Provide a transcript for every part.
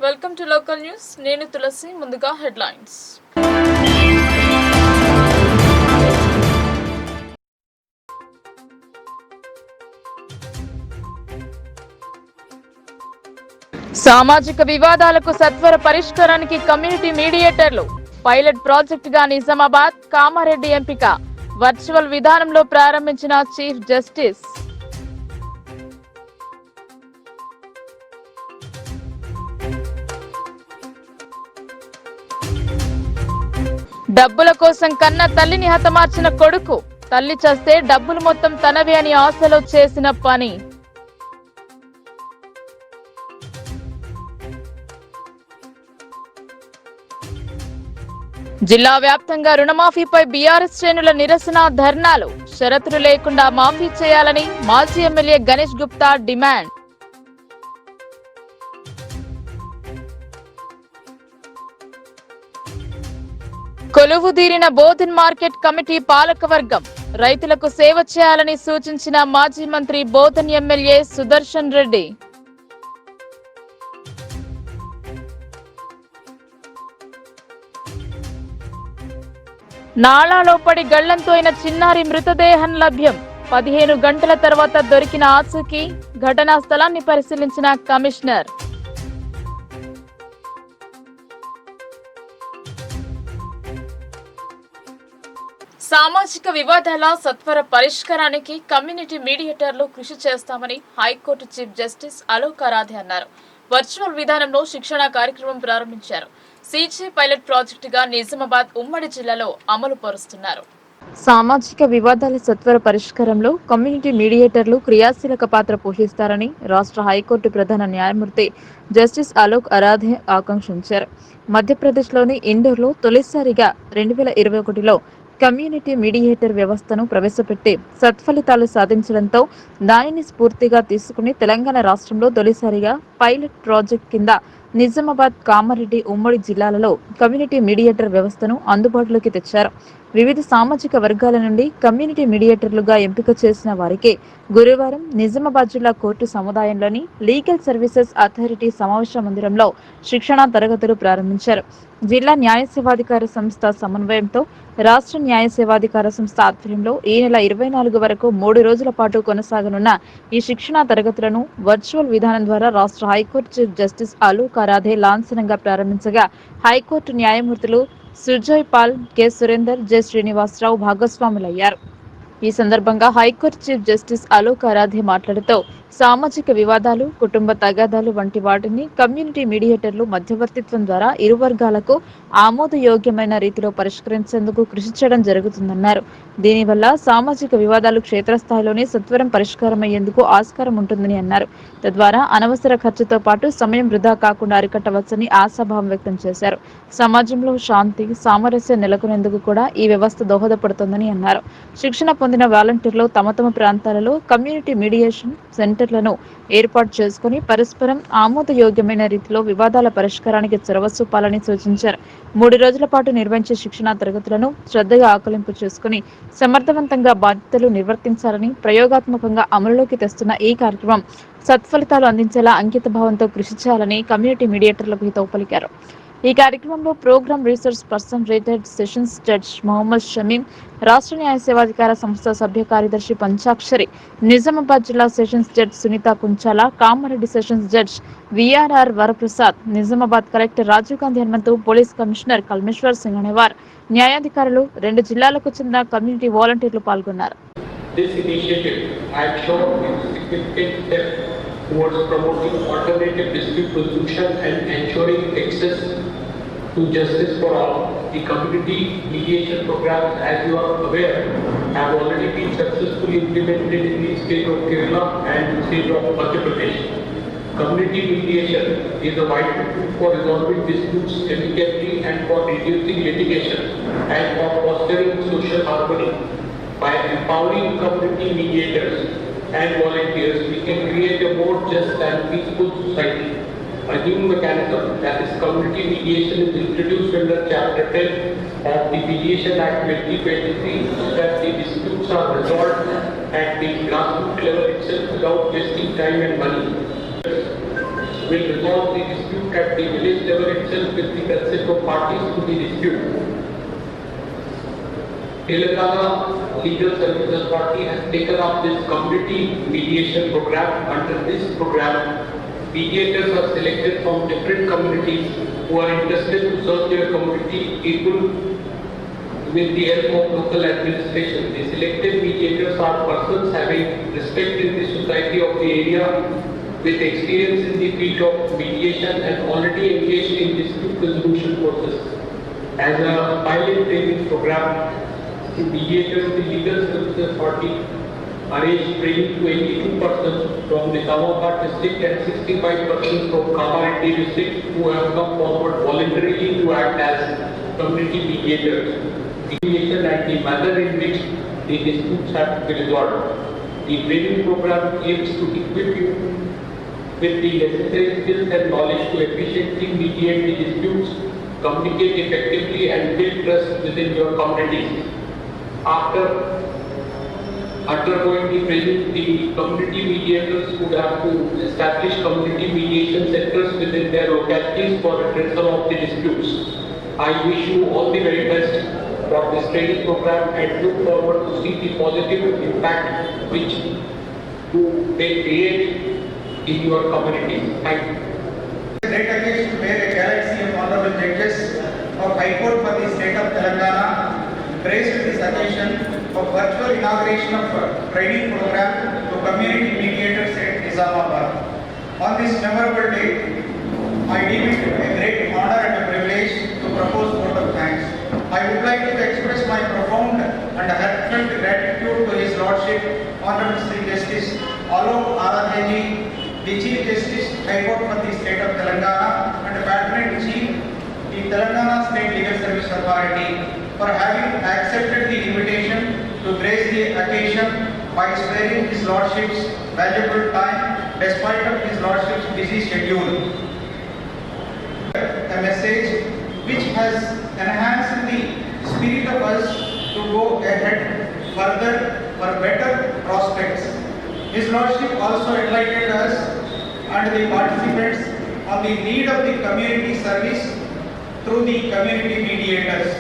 Welcome to local news. నేను తులసి. ముందుగా headlines. సామాజిక వివాదాలకు సత్వర పరిష్కారానికి కమ్యూనిటీ మీడియేటర్లు. పైలట్ ప్రాజెక్టుగా నిజామాబాద్, కామారెడ్డి ఎంపిక. వర్చువల్ విధానంలో ప్రారంభించిన చీఫ్ జస్టిస్. డబ్బుల కోసం కన్న తల్లిని హతమార్చిన కొడుకు. తల్లి చస్తే డబ్బులు మొత్తం తనవే అని ఆశలో చేసిన పని. జిల్లా వ్యాప్తంగా రుణమాఫీపై బీఆర్ఎస్ శ్రేణుల నిరసన ధర్నాలు. షరతులు లేకుండా మాఫీ చేయాలని మాజీ ఎమ్మెల్యే గణేష్ గుప్తా డిమాండ్. కొలువుదీరిన బోధన్ మార్కెట్ కమిటీ పాలకవర్గం. రైతులకు సేవ చేయాలని సూచించిన మాజీ మంత్రి బోధన్ ఎమ్మెల్యే సుదర్శన్ రెడ్డి. నాళాలో పడి గళ్లంతో అయిన చిన్నారి మృతదేహం లభ్యం. 15 గంటల తర్వాత దొరికిన ఆచూకీ. ఘటనా స్థలాన్ని పరిశీలించిన కమిషనర్. సామాజిక వివాదాల సత్వర పరిష్కారానికి కమ్యూనిటీ మీడియేటర్లు కృషి చేస్తామని high court chief justice Alok Aradhe అన్నారు. వర్చువల్ విధానంలో శిక్షణ కార్యక్రమం ప్రారంభించారు. సీజే పైలట్ ప్రాజెక్టుగా నిజామాబాద్ ఉమ్మడి జిల్లాలో అమలు పరుస్తున్నారు. సామాజిక వివాదాల సత్వర పరిష్కారంలో కమ్యూనిటీ మీడియేటర్లు క్రియాశీలక పాత్ర పోషిస్తారని రాష్ట్ర హైకోర్టు ప్రధాన న్యాయమూర్తి జస్టిస్ అలోక్ అరాధే ఆకాంక్షించారు. మధ్యప్రదేశ్లోని ఇండోర్లో తొలిసారిగా 2021లో కమ్యూనిటీ మీడియేటర్ వ్యవస్థను ప్రవేశపెట్టి సత్ఫలితాలు సాధించడంతో దానిని స్ఫూర్తిగా తీసుకుని తెలంగాణ రాష్ట్రంలో తొలిసారిగా పైలట్ ప్రాజెక్ట్ కింద నిజామాబాద్, కామారెడ్డి ఉమ్మడి జిల్లాలలో కమ్యూనిటీ మీడియేటర్ వ్యవస్థను అందుబాటులోకి తెచ్చారు. వివిధ సామాజిక వర్గాల నుండి కమ్యూనిటీ మీడియేటర్లుగా ఎంపిక చేసిన వారికి గురువారం నిజామాబాద్ జిల్లా కోర్టు సముదాయంలోని లీగల్ సర్వీసెస్ అథారిటీ సమావేశ మందిరంలో శిక్షణా తరగతులు ప్రారంభించారు. జిల్లా న్యాయ సేవాధికార సంస్థ సమన్వయంతో రాష్ట్ర న్యాయ సేవాధికార సంస్థ ఆధ్వర్యంలో ఈ నెల 24 వరకు 3 రోజుల పాటు కొనసాగనున్న ఈ శిక్షణా తరగతులను వర్చువల్ విధానం ద్వారా రాష్ట్ర high court chief justice Alok Aradhe లాంఛనంగా ప్రారంభించగా హైకోర్టు న్యాయమూర్తులు సుజయ్ పాల్, కె సురేందర్, జె శ్రీనివాసరావు భాగస్వాములయ్యారు. ఈ సందర్భంగా high court chief justice Alok Aradhe మాట్లాడుతూ సామాజిక వివాదాలు, కుటుంబ తగాదాలు వంటి వాటిని కమ్యూనిటీ మీడియేటర్లు మధ్యవర్తిత్వం ద్వారా ఇరు వర్గాలకు ఆమోదయోగ్యమైన రీతిలో పరిష్కరించేందుకు కృషి చేయడం జరుగుతుందన్నారు. దీనివల్ల సామాజిక వివాదాలు క్షేత్రస్థాయిలోనే సత్వరం పరిష్కారమయ్యేందుకు ఆస్కారం ఉంటుందని అన్నారు. తద్వారా అనవసర ఖర్చుతో పాటు సమయం వృధా కాకుండా అరికట్టవచ్చని ఆశాభావం వ్యక్తం చేశారు. సమాజంలో శాంతి, సామరస్యం నెలకొనేందుకు కూడా ఈ వ్యవస్థ దోహదపడుతుందని అన్నారు. శిక్షణ పొందిన వాలంటీర్లు తమ తమ ప్రాంతాలలో కమ్యూనిటీ మీడియేషన్ సెంటర్లను ఏర్పాటు చేసుకుని పరస్పరం ఆమోదయోగ్యమైన రీతిలో వివాదాల పరిష్కారానికి చొరవ చూపాలని సూచించారు. 3 రోజుల పాటు నిర్వహించే శిక్షణా తరగతులను శ్రద్ధగా ఆకలింపు చేసుకుని సమర్థవంతంగా బాధ్యతలు నిర్వర్తించాలని ప్రయోగాత్మకంగా అమలులోకి తెస్తున్న ఈ కార్యక్రమం సత్ఫలితాలు అందించేలా అంకిత భావంతో కృషి చేయాలని కమ్యూనిటీ మీడియేటర్లకు హితవు పలికారు. ఈ కార్యక్రమంలో program research person, retired sessions judge Mohammed Shamim, రాష్ట్ర న్యాయ సేవాధికార సంస్థ సభ్య కార్యదర్శి పంచాక్షరి, నిజామాబాద్ జిల్లా sessions judge Sunitha Kunchala, Kamareddy sessions judge VRR Varaprasad, Nizamabad collector Rajiv Gandhi Hanumanthu, police commissioner Kalmeshwar Singh అనేవారు, న్యాయాధికారులు, 2 జిల్లాలకు చెందిన కమ్యూనిటీ వాలంటీర్లు పాల్గొన్నారు. Towards promoting alternative dispute resolution and ensuring access to justice for all. The community mediation programs, as you are aware, have already been successfully implemented in the state of Kerala and the state of Madhya Pradesh. Community mediation is a vital tool for resolving disputes amicably and for reducing litigation and for fostering social harmony. By empowering community mediators and volunteers, we can create a more just and peaceful society. A new mechanism, that is community mediation, is introduced under Chapter 10 of the Mediation Act 2023 so that the disputes are resolved at the grassroots level itself without wasting time and money. will resolve the dispute at the village level itself with the consent of parties to the dispute. Telangana Legal Services Authority has taken up this community mediation program. Under this program, mediators are selected from different communities who are interested to serve their community people with the help of local administration. The selected mediators are persons having respect in the society of the area, with experience in the field of mediation and already engaged in dispute resolution process. As a pilot training program, the mediators, the Legal Services Authority arranged training to 82 persons from the Nizamabad district and 65 persons from Kamareddy district who have come forward voluntarily to act as community mediators. Mediation and the manner in which the disputes have to be resolved. The training program aims to equip you with the necessary skills and knowledge to efficiently mediate the disputes, communicate effectively and build trust within your communities. After undergoing the training, the community mediators would have to establish community mediation centers within their localities for redressal of the disputes. I wish you all the very best for this training program and look forward to see the positive impact which you may create in your communities. Thank you. Great occasion to bear a galaxy of honorable judges of High Court for the state of Telangana graced this occasion of virtual inauguration of training program to community mediators at Nizamabad. On this memorable day, I deem it a great honor and a privilege to propose vote of thanks. I would like to express my profound and heartfelt gratitude to His Lordship, Honorable Sri Justice Alok Aradhyaji, the Chief Justice, High Court for the State of Telangana, and the Patronate Chief, the Telangana State Legal Service Authority, for having accepted the invitation to grace the occasion by sparing His Lordship's valuable time despite of His Lordship's busy schedule. A message which has enhanced the spirit of us to go ahead further for better prospects. His Lordship also enlightened us and the participants on the need of the community service through the community mediators.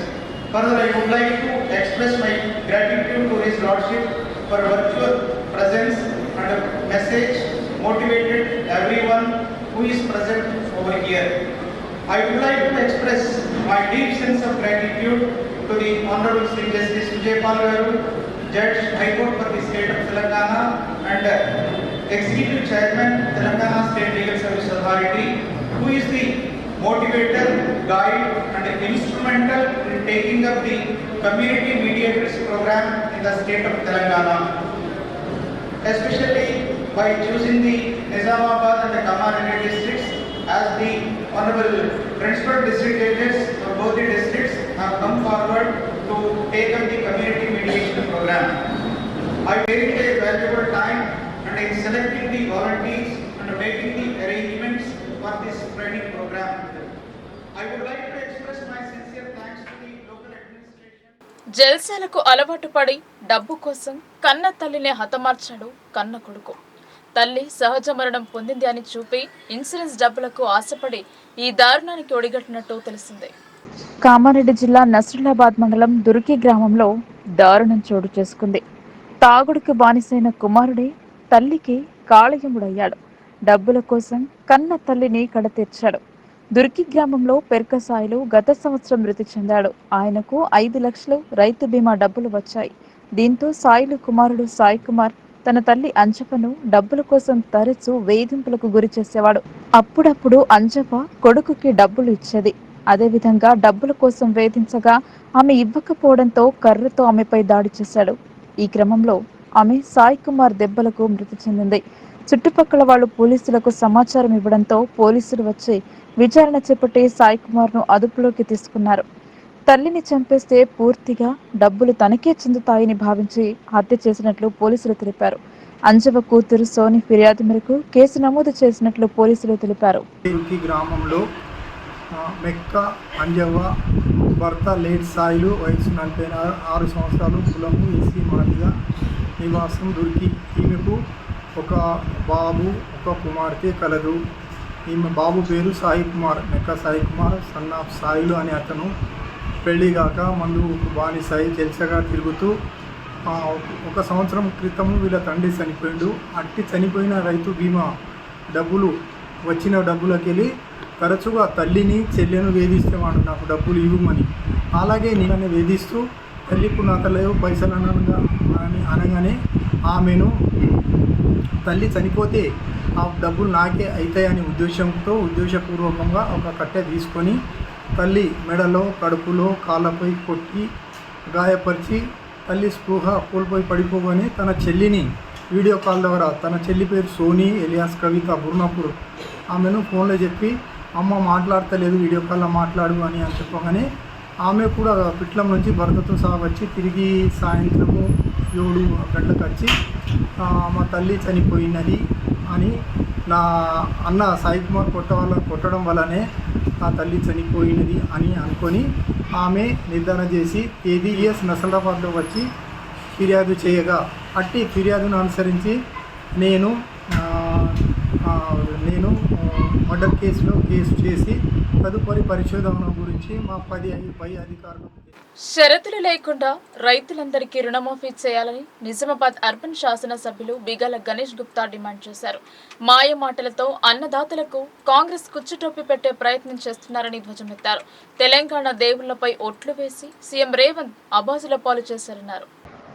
Further, I would like to express my gratitude to His Lordship for virtual presence and a message motivated everyone who is present over here. I would like to express my deep sense of gratitude to the Honorable Sri Justice Vijaypal Garu, Judge High Court for the State of Telangana and Executive Chairman Telangana State Legal Service Authority, who is the motivator, guide and instrumental in taking up the community mediators program in the state of Telangana. Especially by choosing the Nizamabad and the Kamareddy districts as the Honorable Principal District Judges for both the districts have come forward to take up the community mediation program. I dedicated a valuable time and in selecting the volunteers and making the arrangements for this training program. I would like to express my sincere thanks to the local administration. జల్సాలకు అలవాటు పడి డబ్బు కోసం కన్న తల్లిని హతమార్చాడు కన్న కొడుకు. తల్లి సహజ మరణం పొందింది అని చూపి ఇన్సూరెన్స్ డబ్బులకు ఆశపడి ఈ దారుణానికి ఒడిగట్టినట్టు తెలిసిందే. కామారెడ్డి జిల్లా నస్రులాబాద్ మండలం దుర్కి గ్రామంలో దారుణం చోటు చేసుకుంది. తాగుడుకు బానిసైన కుమారుడే తల్లికి కాళయముడయ్యాడు. డబ్బుల కోసం కన్న తల్లిని కడతీర్చాడు. దుర్కి గ్రామంలో పెర్కసాయిలు గత సంవత్సరం మృతి చెందాడు. ఆయనకు 5 లక్షలు రైతు బీమా డబ్బులు వచ్చాయి. దీంతో సాయిలు కుమారుడు సాయి కుమార్ తన తల్లి అంజపను డబ్బుల కోసం తరచూ వేధింపులకు గురి చేసేవాడు. అప్పుడప్పుడు అంజప కొడుకుకి డబ్బులు ఇచ్చేది. అదేవిధంగా డబ్బుల కోసం వేధించగా ఆమె ఇవ్వకపోవడంతో కర్రతో ఆమెపై దాడి చేశాడు. ఈ క్రమంలో ఆమె సాయి కుమార్ దెబ్బలకు మృతి చెందింది. చుట్టుపక్కల వాళ్ళు పోలీసులకు సమాచారం ఇవ్వడంతో పోలీసులు వచ్చి విచారణ చేపట్టి సాయి కుమార్ ను అదుపులోకి తీసుకున్నారు. తల్లిని చంపేస్తే పూర్తిగా డబ్బులు తనకే చెందుతాయని భావించి హత్య చేసినట్లు పోలీసులు తెలిపారు. అంజవ కూతురు సోని ఫిర్యాదు మేరకు కేసు నమోదు చేసినట్లు పోలీసులు తెలిపారు. గ్రామంలో మెక్క అంజవ్వ భర్త లేట్ సాయిలు వయసు 46 సంవత్సరాలు, కులము ఎస్సీ మాదిగా, నివాసం దుర్కి. ఈమెకు ఒక బాబు ఒక కుమార్తె కలదు. ఈమె బాబు పేరు సాయి కుమార్, మెక్క సాయి కుమార్, సన్ ఆఫ్ సాయిలు అనే అతను పెళ్లి కాక మందు బానిసాయి జల్సగా తిరుగుతూ ఒక సంవత్సరం క్రితం వీళ్ళ తండ్రి చనిపోయిండు. అట్టి చనిపోయిన రైతు బీమా డబ్బులు వచ్చిన డబ్బులకి వెళ్ళి తరచుగా తల్లిని చెల్లెను వేధిస్తేవాడు, నాకు డబ్బులు ఇవ్వమని. అలాగే నేను వేధిస్తూ తల్లిప్పుడు నా తల్లేవు పైసలు అనగానే ఆమెను తల్లి చనిపోతే ఆ డబ్బులు నాకే అవుతాయని ఉద్దేశపూర్వకంగా ఒక కట్టె తీసుకొని తల్లి మెడలో కడుపులో కాళ్ళపై కొట్టి గాయపరిచి తల్లి స్పృహ కోల్పోయి పడిపోగానే తన చెల్లిని వీడియో కాల్ ద్వారా, తన చెల్లి పేరు సోనీ ఎలియాస్ కవిత బుర్నాపూర్, ఆమెను ఫోన్లో చెప్పి అమ్మ మాట్లాడతలేదు వీడియో కాల్లో మాట్లాడు అని చెప్పగానే ఆమె కూడా పిట్లం నుంచి భర్తతో సహా వచ్చి తిరిగి సాయంత్రము 7 గంటలకు వచ్చి మా తల్లి చనిపోయినది అని నా అన్న సాయి కుమార్ కొట్టడం వల్లనే నా తల్లి చనిపోయినది అని అనుకొని ఆమె నిర్ధారణ చేసి ఏడీఎస్ నసలాబాద్లో వచ్చి ఫిర్యాదు చేయగా అట్టి ఫిర్యాదును అనుసరించి నేను మర్డర్ కేసు చేసి తదుపరి పరిశోధన గురించి మా పై అధికారులు షరతులు లేకుండా రైతులందరికీ రుణమాఫీ చేయాలని నిజామాబాద్ అర్బన్ శాసనసభ్యులు బిగాల గణేష్ గుప్తా డిమాండ్ చేశారు. మాయ మాటలతో అన్నదాతలకు కాంగ్రెస్ కుచ్చుటొప్పి పెట్టే ప్రయత్నం చేస్తున్నారని ధ్వజమెత్తారు. తెలంగాణ దేవుళ్లపై ఒట్లు వేసి సీఎం రేవంత్ అబాసుల పాలు చేశారన్నారు.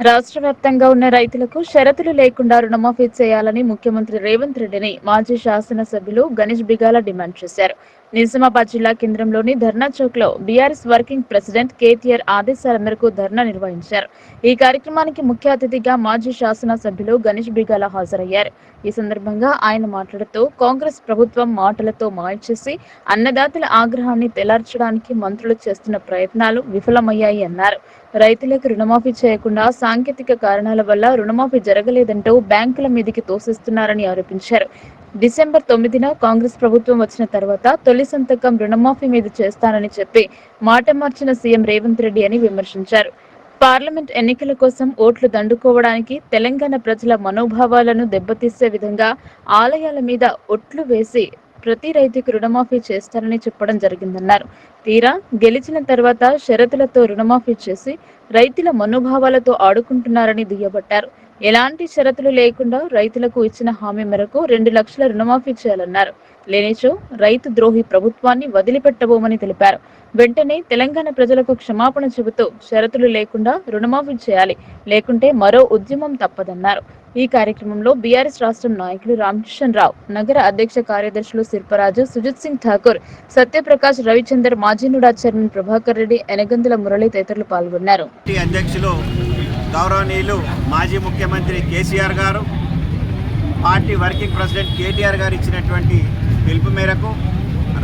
రాష్ట్ర వ్యాప్తంగా ఉన్న రైతులకు షరతులు లేకుండా రుణమాఫీ చేయాలని ముఖ్యమంత్రి రేవంత్ రెడ్డిని మాజీ శాసనసభ్యులు గణేష్ బిగాల డిమాండ్ చేశారు. నిజామాబాద్ జిల్లా కేంద్రంలోని ధర్నా చౌక్ లో బీఆర్ఎస్ వర్కింగ్ ప్రెసిడెంట్ కేటీఆర్ ఆదేశాల మేరకు ధర్నా నిర్వహించారు. ఈ కార్యక్రమానికి ముఖ్య అతిథిగా మాజీ శాసనసభ్యులు గణేష్ బిగాల హాజరయ్యారు. ఈ సందర్భంగా ఆయన మాట్లాడుతూ కాంగ్రెస్ ప్రభుత్వం మాటలతో మాయచేసి అన్నదాతల ఆగ్రహాన్ని తెలార్చడానికి మంత్రులు చేస్తున్న ప్రయత్నాలు విఫలమయ్యాయి అన్నారు. రైతులకు రుణమాఫీ చేయకుండా సాంకేతిక కారణాల వల్ల రుణమాఫీ జరగలేదంటూ బ్యాంకుల మీదికి తోసిస్తున్నారని ఆరోపించారు. డిసెంబర్ 9న కాంగ్రెస్ ప్రభుత్వం వచ్చిన తర్వాత తొలి సంతకం రుణమాఫీ మీద చేస్తానని చెప్పి మాట మార్చిన సీఎం రేవంత్ రెడ్డి అని విమర్శించారు. పార్లమెంట్ ఎన్నికల కోసం ఓట్లు దండుకోవడానికి తెలంగాణ ప్రజల మనోభావాలను దెబ్బతీసే విధంగా ఆలయాల మీద ఒట్లు వేసి ప్రతి రైతుకు రుణమాఫీ చేస్తారని చెప్పడం జరిగిందన్నారు. తీరా గెలిచిన తర్వాత షరతులతో రుణమాఫీ చేసి రైతుల మనోభావాలతో ఆడుకుంటున్నారని దుయ్యబట్టారు. ఎలాంటి షరతులు లేకుండా రైతులకు ఇచ్చిన హామీ మేరకు 2 లక్షల రుణమాఫీ చేయాలన్నారు. లేనిచో రైతు ద్రోహి ప్రభుత్వాన్ని వదిలిపెట్టబోమని తెలిపారు. వెంటనే తెలంగాణ ప్రజలకు క్షమాపణ చెబుతూ షరతులు లేకుండా రుణమాఫీ చేయాలి, లేకుంటే మరో ఉద్యమం తప్పదన్నారు. ఈ కార్యక్రమంలో బీఆర్ఎస్ రాష్ట్రం నాయకులు రామకిషన్ రావు, నగర అధ్యక్ష కార్యదర్శులు శిల్పరాజు, సుజిత్ సింగ్ ఠాకూర్, సత్యప్రకాష్, రవిచందర్, మాజీ నుడా చైర్మన్ ప్రభాకర్ రెడ్డి, ఎనగందుల మురళి తదితరులు పాల్గొన్నారు. అధ్యక్షులు గౌరవనీయులు మాజీ ముఖ్యమంత్రి కేసీఆర్ గారు, పార్టీ వర్కింగ్ ప్రెసిడెంట్ కేటీఆర్ గారు ఇచ్చినటువంటి పిలుపు మేరకు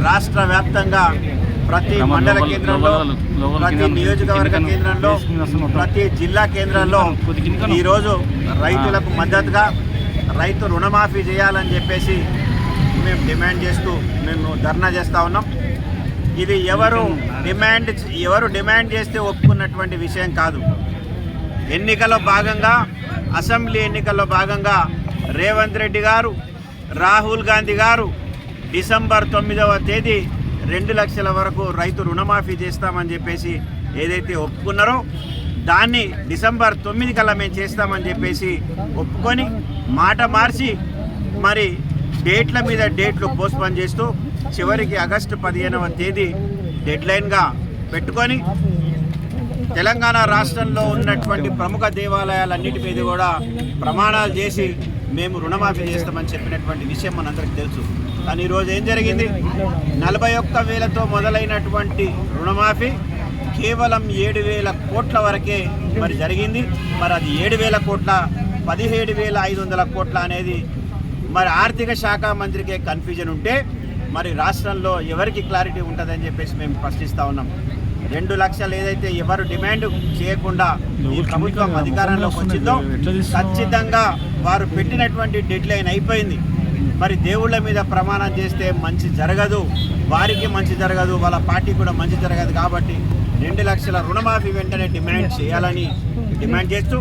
రాష్ట్ర వ్యాప్తంగా ప్రతి మండల కేంద్రంలో, ప్రతి నియోజకవర్గ కేంద్రంలో, ప్రతి జిల్లా కేంద్రంలో ఈరోజు రైతులకు మద్దతుగా రైతు రుణమాఫీ చేయాలని చెప్పేసి మేము డిమాండ్ చేస్తూ మేము ధర్నా చేస్తూ ఉన్నాం. ఇది ఎవరు డిమాండ్ చేస్తే ఒప్పుకున్నటువంటి విషయం కాదు. ఎన్నికల్లో భాగంగా, అసెంబ్లీ ఎన్నికల్లో భాగంగా రేవంత్ రెడ్డి గారు, రాహుల్ గాంధీ గారు డిసెంబర్ 9వ తేదీ 2 లక్షల వరకు రైతు రుణమాఫీ చేస్తామని చెప్పేసి ఏదైతే ఒప్పుకున్నారో దాన్ని డిసెంబర్ 9 కల్లా మేము చేస్తామని చెప్పేసి ఒప్పుకొని మాట మార్చి మరి డేట్ల మీద డేట్లు పోస్ట్పోన్ చేస్తూ చివరికి ఆగస్టు 15వ తేదీ డెడ్లైన్గా పెట్టుకొని తెలంగాణ రాష్ట్రంలో ఉన్నటువంటి ప్రముఖ దేవాలయాలన్నిటి మీద కూడా ప్రమాణాలు చేసి మేము రుణమాఫీ చేస్తామని చెప్పినటువంటి విషయం మనందరికీ తెలుసు. కానీ ఈరోజు ఏం జరిగింది? 41,000తో మొదలైనటువంటి రుణమాఫీ కేవలం 7,000 కోట్ల వరకే మరి జరిగింది. మరి అది 7,000 కోట్ల, 17,500 కోట్ల అనేది మరి ఆర్థిక శాఖ మంత్రికే కన్ఫ్యూజన్ ఉంటే మరి రాష్ట్రంలో ఎవరికి క్లారిటీ ఉంటుందని చెప్పేసి మేము ప్రశ్నిస్తూ ఉన్నాం. 2 లక్షలు ఏదైతే ఎవరు డిమాండ్ చేయకుండా ఈ ప్రభుత్వం అధికారంలోకి వచ్చిందో ఖచ్చితంగా వారు పెట్టినటువంటి డెడ్లైన్ అయిపోయింది. మరి దేవుళ్ళ మీద ప్రమాణం చేస్తే మంచి జరగదు, వారికి మంచి జరగదు, వాళ్ళ పార్టీ కూడా మంచి జరగదు. కాబట్టి 2 లక్షల రుణమాఫీ వెంటనే డిమాండ్ చేయాలని డిమాండ్ చేస్తూ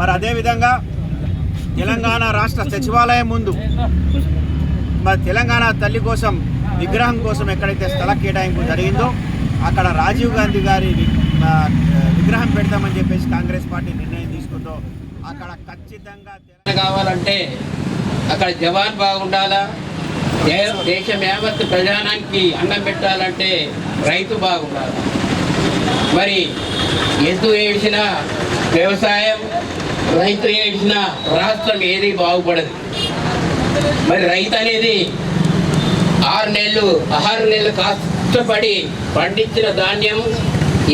మరి అదేవిధంగా తెలంగాణ రాష్ట్ర సచివాలయం ముందు మరి తెలంగాణ తల్లి కోసం విగ్రహం కోసం ఎక్కడైతే స్థల కేటాయింపు జరిగిందో అక్కడ రాజీవ్ గాంధీ గారి విగ్రహం పెడతామని చెప్పేసి కాంగ్రెస్ పార్టీ నిర్ణయం తీసుకుందో అక్కడ ఖచ్చితంగా కావాలంటే అక్కడ జవాన్ బాగుండాలా, దేశం యావత్ ప్రజానానికి అన్నం పెట్టాలంటే రైతు బాగుండాలి. మరి ఎద్దు వేసిన వ్యవసాయం, రైతు వేసిన రాష్ట్రం ఏది బాగుపడదు. మరి రైతు అనేది 6 నెలలు కష్టపడి పండించిన ధాన్యం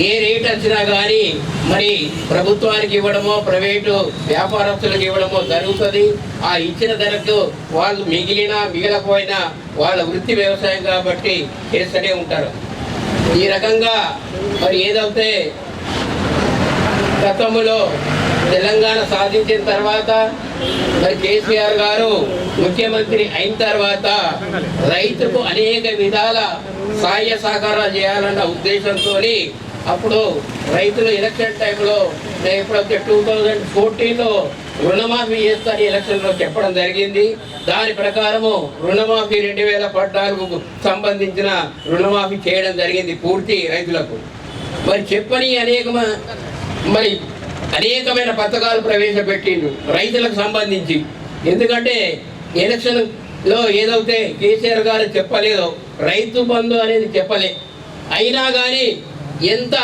ఏ రేట్ వచ్చినా కానీ మరి ప్రభుత్వానికి ఇవ్వడమో ప్రైవేటు వ్యాపారస్తులకు ఇవ్వడమో జరుగుతుంది. ఆ ఇచ్చిన ధరకు వాళ్ళు మిగిలిపోయినా వాళ్ళ వృత్తి వ్యవసాయం కాబట్టి చేస్తూనే ఉంటారు. ఈ రకంగా మరి ఏదైతే గతంలో తెలంగాణ సాధించిన తర్వాత మరి కేసీఆర్ గారు ముఖ్యమంత్రి అయిన తర్వాత రైతుకు అనేక విధాల సహాయ సహకారాలు చేయాలన్న ఉద్దేశంతో అప్పుడు రైతులు ఎలక్షన్ టైంలో ఎప్పుడైతే 2014లో రుణమాఫీ చేస్తారని ఎలక్షన్లో చెప్పడం జరిగింది. దాని ప్రకారము రుణమాఫీ 2014కు సంబంధించిన రుణమాఫీ చేయడం జరిగింది పూర్తి రైతులకు. మరి చెప్పని అనేకమైన పథకాలు ప్రవేశపెట్టిండు రైతులకు సంబంధించి. ఎందుకంటే ఎలక్షన్లో ఏదైతే కేసీఆర్ గారు చెప్పలేదో రైతు బంధు అనేది చెప్పలే. అయినా కానీ ఎంత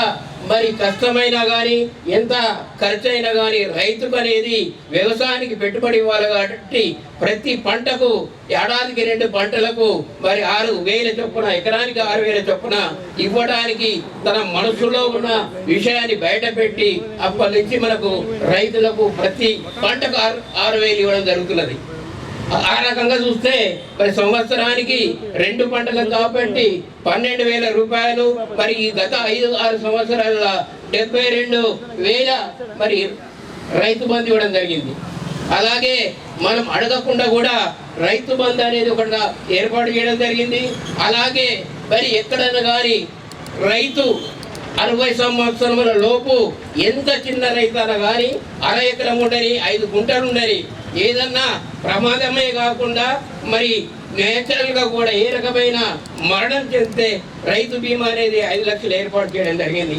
మరి కష్టమైనా కానీ ఎంత ఖర్చు అయినా కానీ రైతుకు అనేది వ్యవసాయానికి పెట్టుబడి ఇవ్వాలి కాబట్టి ప్రతి పంటకు ఏడాదికి 2 పంటలకు మరి 6,000 చొప్పున ఎకరానికి 6,000 చొప్పున ఇవ్వడానికి తన మనసులో ఉన్న విషయాన్ని బయటపెట్టి అప్పటి నుంచి మనకు రైతులకు ప్రతి పంటకు 6,000 ఇవ్వడం జరుగుతున్నది. ఆ రకంగా చూస్తే మరి సంవత్సరానికి 2 పంటలకు కాబట్టి 12,000 రూపాయలు. మరి గత 5-6 సంవత్సరాల 72,000 మరి రైతు బంధు ఇవ్వడం జరిగింది. అలాగే మనం అడగకుండా కూడా రైతు బంధు అనేది ఒకటి ఏర్పాటు చేయడం జరిగింది. అలాగే మరి ఎక్కడైనా కానీ రైతు 60 సంవత్సరముల లోపు ఎంత చిన్న రైతైనా కానీ 1/2 ఎకరం ఉండని 5 గుంటలు ఉండని ఏదన్నా ప్రమాదమే కాకుండా మరి నేచురల్గా కూడా ఏ రకమైన మరణం చెందితే రైతు బీమా అనేది 5 లక్షలు ఏర్పాటు చేయడం జరిగింది.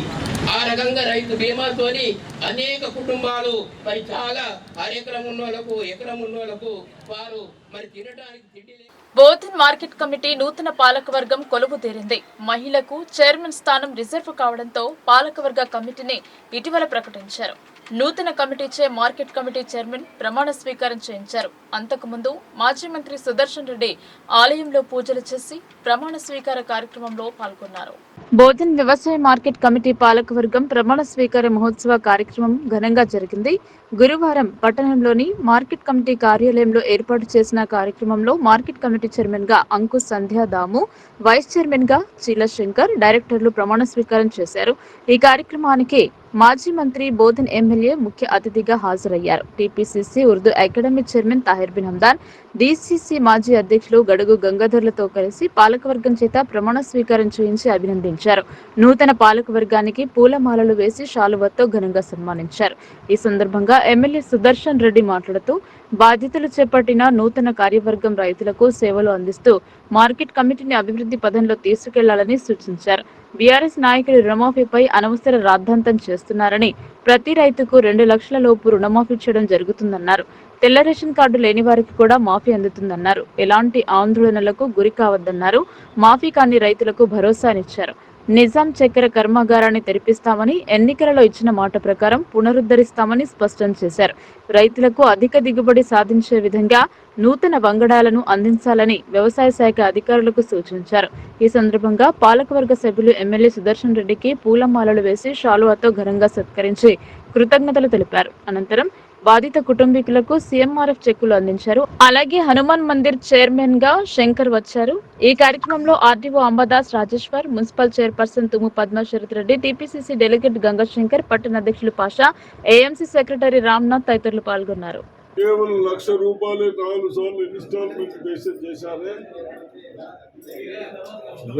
ఆ రకంగా రైతు బీమాతోని అనేక కుటుంబాలు మరి చాలా 1/2 ఎకరం ఉన్నోళ్లకు ఎకరం ఉన్నోళ్లకు వారు మరి తినడానికి తిండి. బోధన్ మార్కెట్ కమిటీ నూతన పాలకవర్గం కొలువు తీరింది. మహిళకు చైర్మన్ స్థానం రిజర్వ్ కావడంతో పాలకవర్గ కమిటీని ఇటీవల ప్రకటించారు. నూతన కమిటీచే మార్కెట్ కమిటీ చైర్మన్ ప్రమాణ స్వీకారం చేయించారు. అంతకుముందు మాజీ మంత్రి సుదర్శన్ రెడ్డి ఆలయంలో పూజలు చేసి ప్రమాణ స్వీకార కార్యక్రమంలో పాల్గొన్నారు. బోధన్ వ్యవసాయ మార్కెట్ కమిటీ పాలకవర్గం ప్రమాణ స్వీకార మహోత్సవ కార్యక్రమం ఘనంగా జరిగింది. గురువారం పట్టణంలోని మార్కెట్ కమిటీ కార్యాలయంలో ఏర్పాటు చేసిన కార్యక్రమంలో మార్కెట్ కమిటీ చైర్మన్ గా అంకుశ్ సంధ్యా దాము, వైస్ చైర్మన్ గా చీలశంకర్, డైరెక్టర్లు ప్రమాణ స్వీకారం చేశారు. ఈ కార్యక్రమానికి మాజీ మంత్రి బోధన్ ఎమ్మెల్యే ముఖ్య అతిథిగా హాజరయ్యారు. TPCC Urdu academy chairman Tahir bin Hamdan, DCC మాజీ అధ్యక్షులు గడుగు గంగాధర్లతో కలిసి పాలకవర్గం చేత ప్రమాణ స్వీకారం చేయించి అభినందించారు. నూతన పాలకవర్గానికి పూలమాలలు వేసి శాలువతో ఘనంగా సన్మానించారు. ఈ సందర్భంగా ఎమ్మెల్యే సుదర్శన్ రెడ్డి మాట్లాడుతూ బాధ్యతలు చేపట్టిన నూతన కార్యవర్గం రైతులకు సేవలు అందిస్తూ మార్కెట్ కమిటీని అభివృద్ధి పథంలో తీసుకెళ్లాలని సూచించారు. బీఆర్ఎస్ నాయకులు రుణమాఫీపై అనవసర రాద్ధాంతం చేస్తున్నారని, ప్రతి రైతుకు 2 లక్షల లోపు రుణమాఫీ చేయడం జరుగుతుందన్నారు. తెల్ల రేషన్ కార్డు లేని వారికి కూడా మాఫీ అందుతుందన్నారు. ఎలాంటి ఆందోళనలకు గురి కావద్దన్నారు. మాఫీ కాని రైతులకు భరోసానిచ్చారు. నిజాం చక్కెర కర్మాగారాన్ని తెరిపిస్తామని, ఎన్నికలలో ఇచ్చిన మాట ప్రకారం పునరుద్ధరిస్తామని స్పష్టం చేశారు. రైతులకు అధిక దిగుబడి సాధించే విధంగా నూతన వంగడాలను అందించాలని వ్యవసాయ శాఖ అధికారులకు సూచించారు. ఈ సందర్భంగా పాలకవర్గ సభ్యులు ఎమ్మెల్యే సుదర్శన్ రెడ్డికి పూలమాలలు వేసి శాలువాతో ఘనంగా సత్కరించి కృతజ్ఞతలు తెలిపారు. అనంతరం బాధిత కుటుంబీకులకు సీఎంఆర్ఎఫ్ చెక్కులు అందించారు. అలాగే హనుమాన్ మందిర్ చైర్మన్ గా శంకర్ వచ్చారు. ఈ కార్యక్రమంలో RDO Ambadas Rajeshwar, municipal chairperson తుమ్ము పద్మ శరత్ రెడ్డి, టీపీసీసీ డెలిగేట్ గంగాశంకర్, పట్టణ అధ్యక్షులు పాషా, ఏఎంసీ సెక్రటరీ రామ్నాథ్ తదితరులు పాల్గొన్నారు. కేవలం ₹1,00,000 4 సార్లు ఇన్స్టాల్మెంట్ బేసిస్ చేశారే.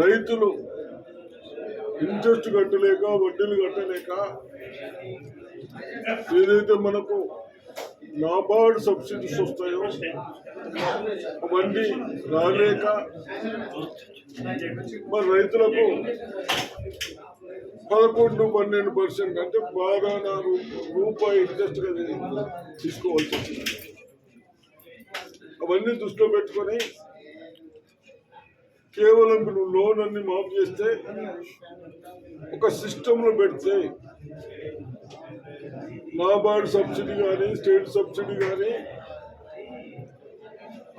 రైతులు ఇంట్రెస్ట్ కట్టలేక, వడ్డీలు కట్టలేక ఏదైతే మనకు నాబార్డ్ సబ్సిడీస్ వస్తాయో అవన్నీ రాలేక మరి రైతులకు 11-12% అంటే బాగా రూపాయి ఇంట్రెస్ట్గా తీసుకోవాల్సి వచ్చింది. అవన్నీ దృష్టిలో పెట్టుకొని కేవలం నువ్వు లోన్ అన్ని మాఫ్ చేస్తే ఒక సిస్టంలో పెడితే నాబార్డ్ సబ్సిడీ కానీ స్టేట్ సబ్సిడీ కానీ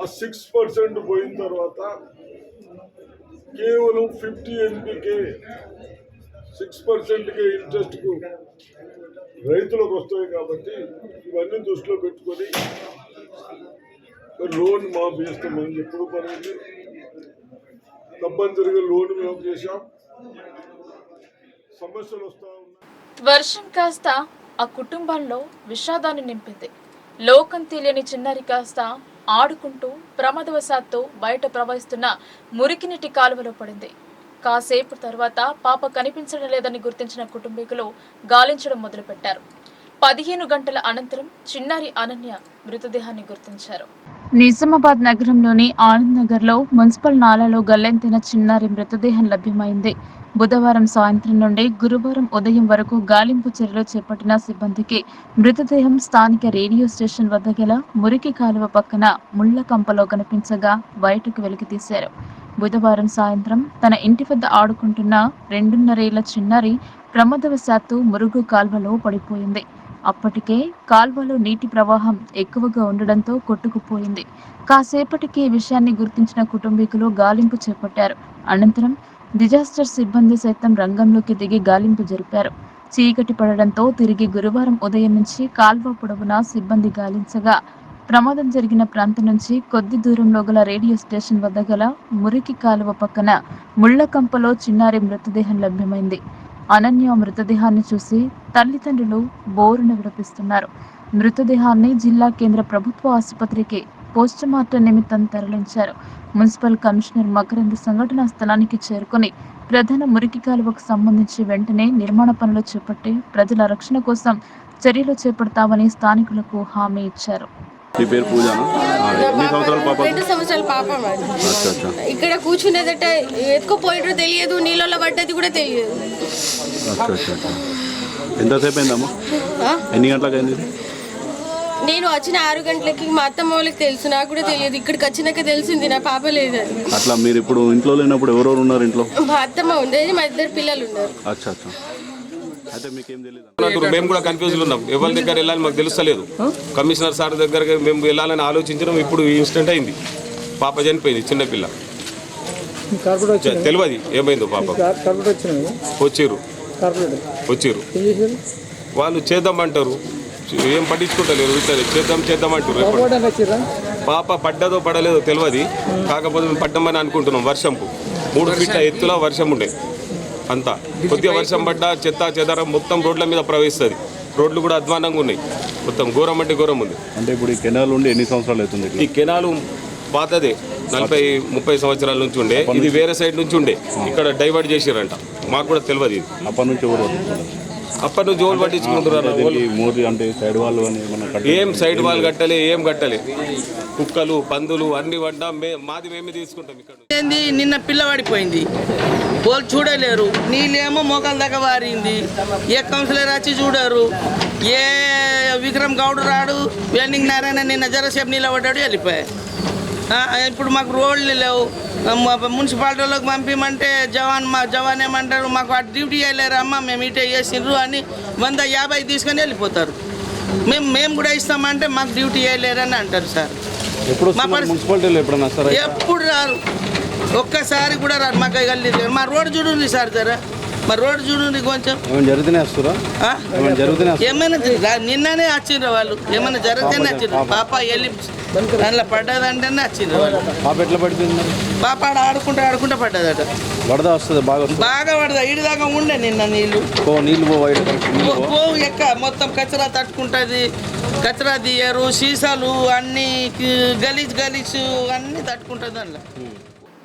ఆ 6% పోయిన తర్వాత కేవలం 50 MPకే 6%కే ఇంట్రెస్ట్కు రైతులకు వస్తాయి. కాబట్టి ఇవన్నీ దృష్టిలో పెట్టుకొని లోన్ మాఫ్ చేస్తామని ఎప్పుడు పడింది. తప్పనిసరిగా లోన్ మాఫ్ చేశాం. సమస్యలు వస్తా ఉన్నాయి. వర్షం కాస్త ఆ కుటుంబంలో విషాదాన్ని నింపింది. లోకం తెలియని చిన్నారి కాస్త ఆడుకుంటూ ప్రమాదవశాత్తు బయట ప్రవహిస్తున్న మురికినీటి కాలువలో పడింది. కాసేపు తర్వాత పాప కనిపించడం లేదని గుర్తించిన కుటుంబీకులు గాలించడం మొదలుపెట్టారు. 15 గంటల అనంతరం చిన్నారి అనన్య మృతదేహాన్ని గుర్తించారు. నిజామాబాద్ నగరంలోని ఆనంద్ నగర్ లో మున్సిపల్ నాలాలో గల్లంతైన చిన్నారి మృతదేహం లభ్యమైంది. బుధవారం సాయంత్రం నుండి గురువారం ఉదయం వరకు గాలింపు చర్యలు చేపట్టిన సిబ్బందికి మృతదేహం స్థానిక రేడియో స్టేషన్ వద్ద గల మురికి కాలువ పక్కన ముళ్ల కంపలో కనిపించగా బయటకు వెలికితీశారు. బుధవారం సాయంత్రం తన ఇంటి వద్ద ఆడుకుంటున్న 2.5 ఏళ్ల చిన్నారి ప్రమాదవశాత్తు మురుగు కాల్వలో పడిపోయింది. అప్పటికే కాల్వలో నీటి ప్రవాహం ఎక్కువగా ఉండడంతో కొట్టుకుపోయింది. కాసేపటికి ఈ విషయాన్ని గుర్తించిన కుటుంబీకులు గాలింపు చేపట్టారు. అనంతరం డిజాస్టర్ సిబ్బంది సైతం రంగంలోకి దిగి గాలింపు జరిపారు. చీకటి పడడంతో తిరిగి గురువారం ఉదయం నుంచి కాల్వ పొడవునా సిబ్బంది గాలించగా ప్రమాదం జరిగిన ప్రాంతం నుంచి కొద్ది దూరంలో గల రేడియో స్టేషన్ వద్ద గల మురికి కాలువ పక్కన ముళ్ల కంపలో చిన్నారి మృతదేహం లభ్యమైంది. అనన్య మృతదేహాన్ని చూసి తల్లిదండ్రులు బోరున విలపిస్తున్నారు. మృతదేహాన్ని జిల్లా కేంద్ర ప్రభుత్వ ఆసుపత్రికి పోస్టుమార్టం నిమిత్తం తరలించారు. మున్సిపల్ కమిషనర్ మకరంద్ సంఘటనా స్థలానికి చేరుకుని ప్రధాన మురికి కాలువకు సంబంధించి వెంటనే నిర్మాణ పనులు చేపట్టి ప్రజల రక్షణ కోసం చర్యలు చేపడతామని స్థానికులకు హామీ ఇచ్చారు. మీ పేరు పూజానా? ఎన్ని సంవత్సరాల పాప? 2 సంవత్సరాల పాప. ఇక్కడ కూర్చునేదట ఎత్తుకుపోయినో తెలియదు, నీళ్ళలో పడ్డది కూడా తెలియదు. ఎంతసేపు అయిందమ్మా? ఎన్ని గంటలకు అయింది? నేను వచ్చిన 6 గంటలకి మా అత్తమ్మ వాళ్ళకి తెలుసు, నాకు కూడా తెలియదు. ఇక్కడికి వచ్చినాక తెలిసింది నా పాప లేదని. అట్లా మీరు ఇప్పుడు ఇంట్లో లేనప్పుడు ఎవరెవరు ఉన్నారు ఇంట్లో? మా అత్తమ్మ ఉండేది, మా 2 పిల్లలు ఉన్నారు. అచ్చా అచ్చా. అయితే మీకేం తెలియదు? మేము కూడా కన్ఫ్యూజ్లో ఉన్నాం. ఎవరి దగ్గర వెళ్ళాలని మాకు తెలుస్తలేదు. కమిషనర్ సార్ దగ్గరకి మేము వెళ్ళాలని ఆలోచించడం. ఇప్పుడు ఇన్సిడెంట్ అయింది, పాప చనిపోయింది, చిన్నపిల్ల. తెలియదు ఏమైందో. పాప వచ్చిర్రు వాళ్ళు చేద్దామంటారు, ఏం పట్టించుకుంటలేరు. ఇట్లా చేద్దామంటారు. పాప పడ్డదో పడలేదో తెలియదు. కాకపోతే మేము పడ్డామని అనుకుంటున్నాం. వర్షంకు 3 ఫీట్ల ఎత్తులో వర్షం ఉండే. అంతా కొద్దిగా వర్షం పడ్డా చెత్త చెదారం మొత్తం రోడ్ల మీద ప్రవహిస్తుంది. రోడ్లు కూడా అధ్వానంగా ఉన్నాయి. మొత్తం ఘోరం అంటే ఘోరం ఉంది. అంటే ఇప్పుడు ఈ కెనాల్ ఉండి ఎన్ని సంవత్సరాలు అవుతుంది? ఈ కెనాలు పాతదే, 40-30 సంవత్సరాల నుంచి ఉండే. ఇది వేరే సైడ్ నుంచి ఉండే, ఇక్కడ డైవర్ట్ చేసిరంట. మాకు కూడా తెలియదు. ఇది అప్పటి నుంచి అప్పటి నుంచి ఓళ్ళు పట్టించుకుంటున్నారు. ఏం సైడ్ వాల్ కట్టలే, ఏం కట్టలే. కుక్కలు పందులు అన్ని పడ్డా మాది మేమే తీసుకుంటాం. ఇక్కడ నిన్న పిల్ల పడిపోయింది, వాళ్ళు చూడలేరు. నీళ్ళేమో మోకాల దాకా వారింది. ఏ కౌన్సిలర్ వచ్చి చూడరు. ఏ విక్రమ్ గౌడ్ రాడు. వెండింగ్ నారాయణ నిన్న జరసేపు నిలబడ్డాడు, వెళ్ళిపోయాయి. ఇప్పుడు మాకు రోడ్లు లేవు. మున్సిపాలిటీలోకి పంపించమంటే జవాన్ ఏమంటారు, మాకు ఆ డ్యూటీ చేయలేరు అమ్మ, మేము ఇటే చేసిండ్రు అని 150 తీసుకొని వెళ్ళిపోతారు. మేము కూడా ఇస్తామంటే మాకు డ్యూటీ చేయలేరని అంటారు సార్. ఎప్పుడు రారు, ఒక్కసారి కూడా రారు. మాకు వెళ్ళి మా రోడ్డు చూడండి సార్, జరా మా రోడ్డు చూడండి. కొంచెం ఏమైనా నిన్ననే వచ్చిండ్రు వాళ్ళు, ఏమైనా జరిగితేనే వచ్చిండ్రు. పాప వెళ్ళి దాంట్లో పడ్డదంటేనే వచ్చిండ్రు వాళ్ళు. పాప ఎట్లా పడిపోయింది? పాప ఆడుకుంటా పడ్డదట. వరద వస్తుంది బాగా పడదా. ఇడి దాకా ఉండే నిన్న నీళ్ళు పోవు ఎక్క మొత్తం కచరా తట్టుకుంటుంది. కచరా తీయరు, సీసాలు అన్ని గలీజ్ అన్ని తట్టుకుంటుంది. అందులో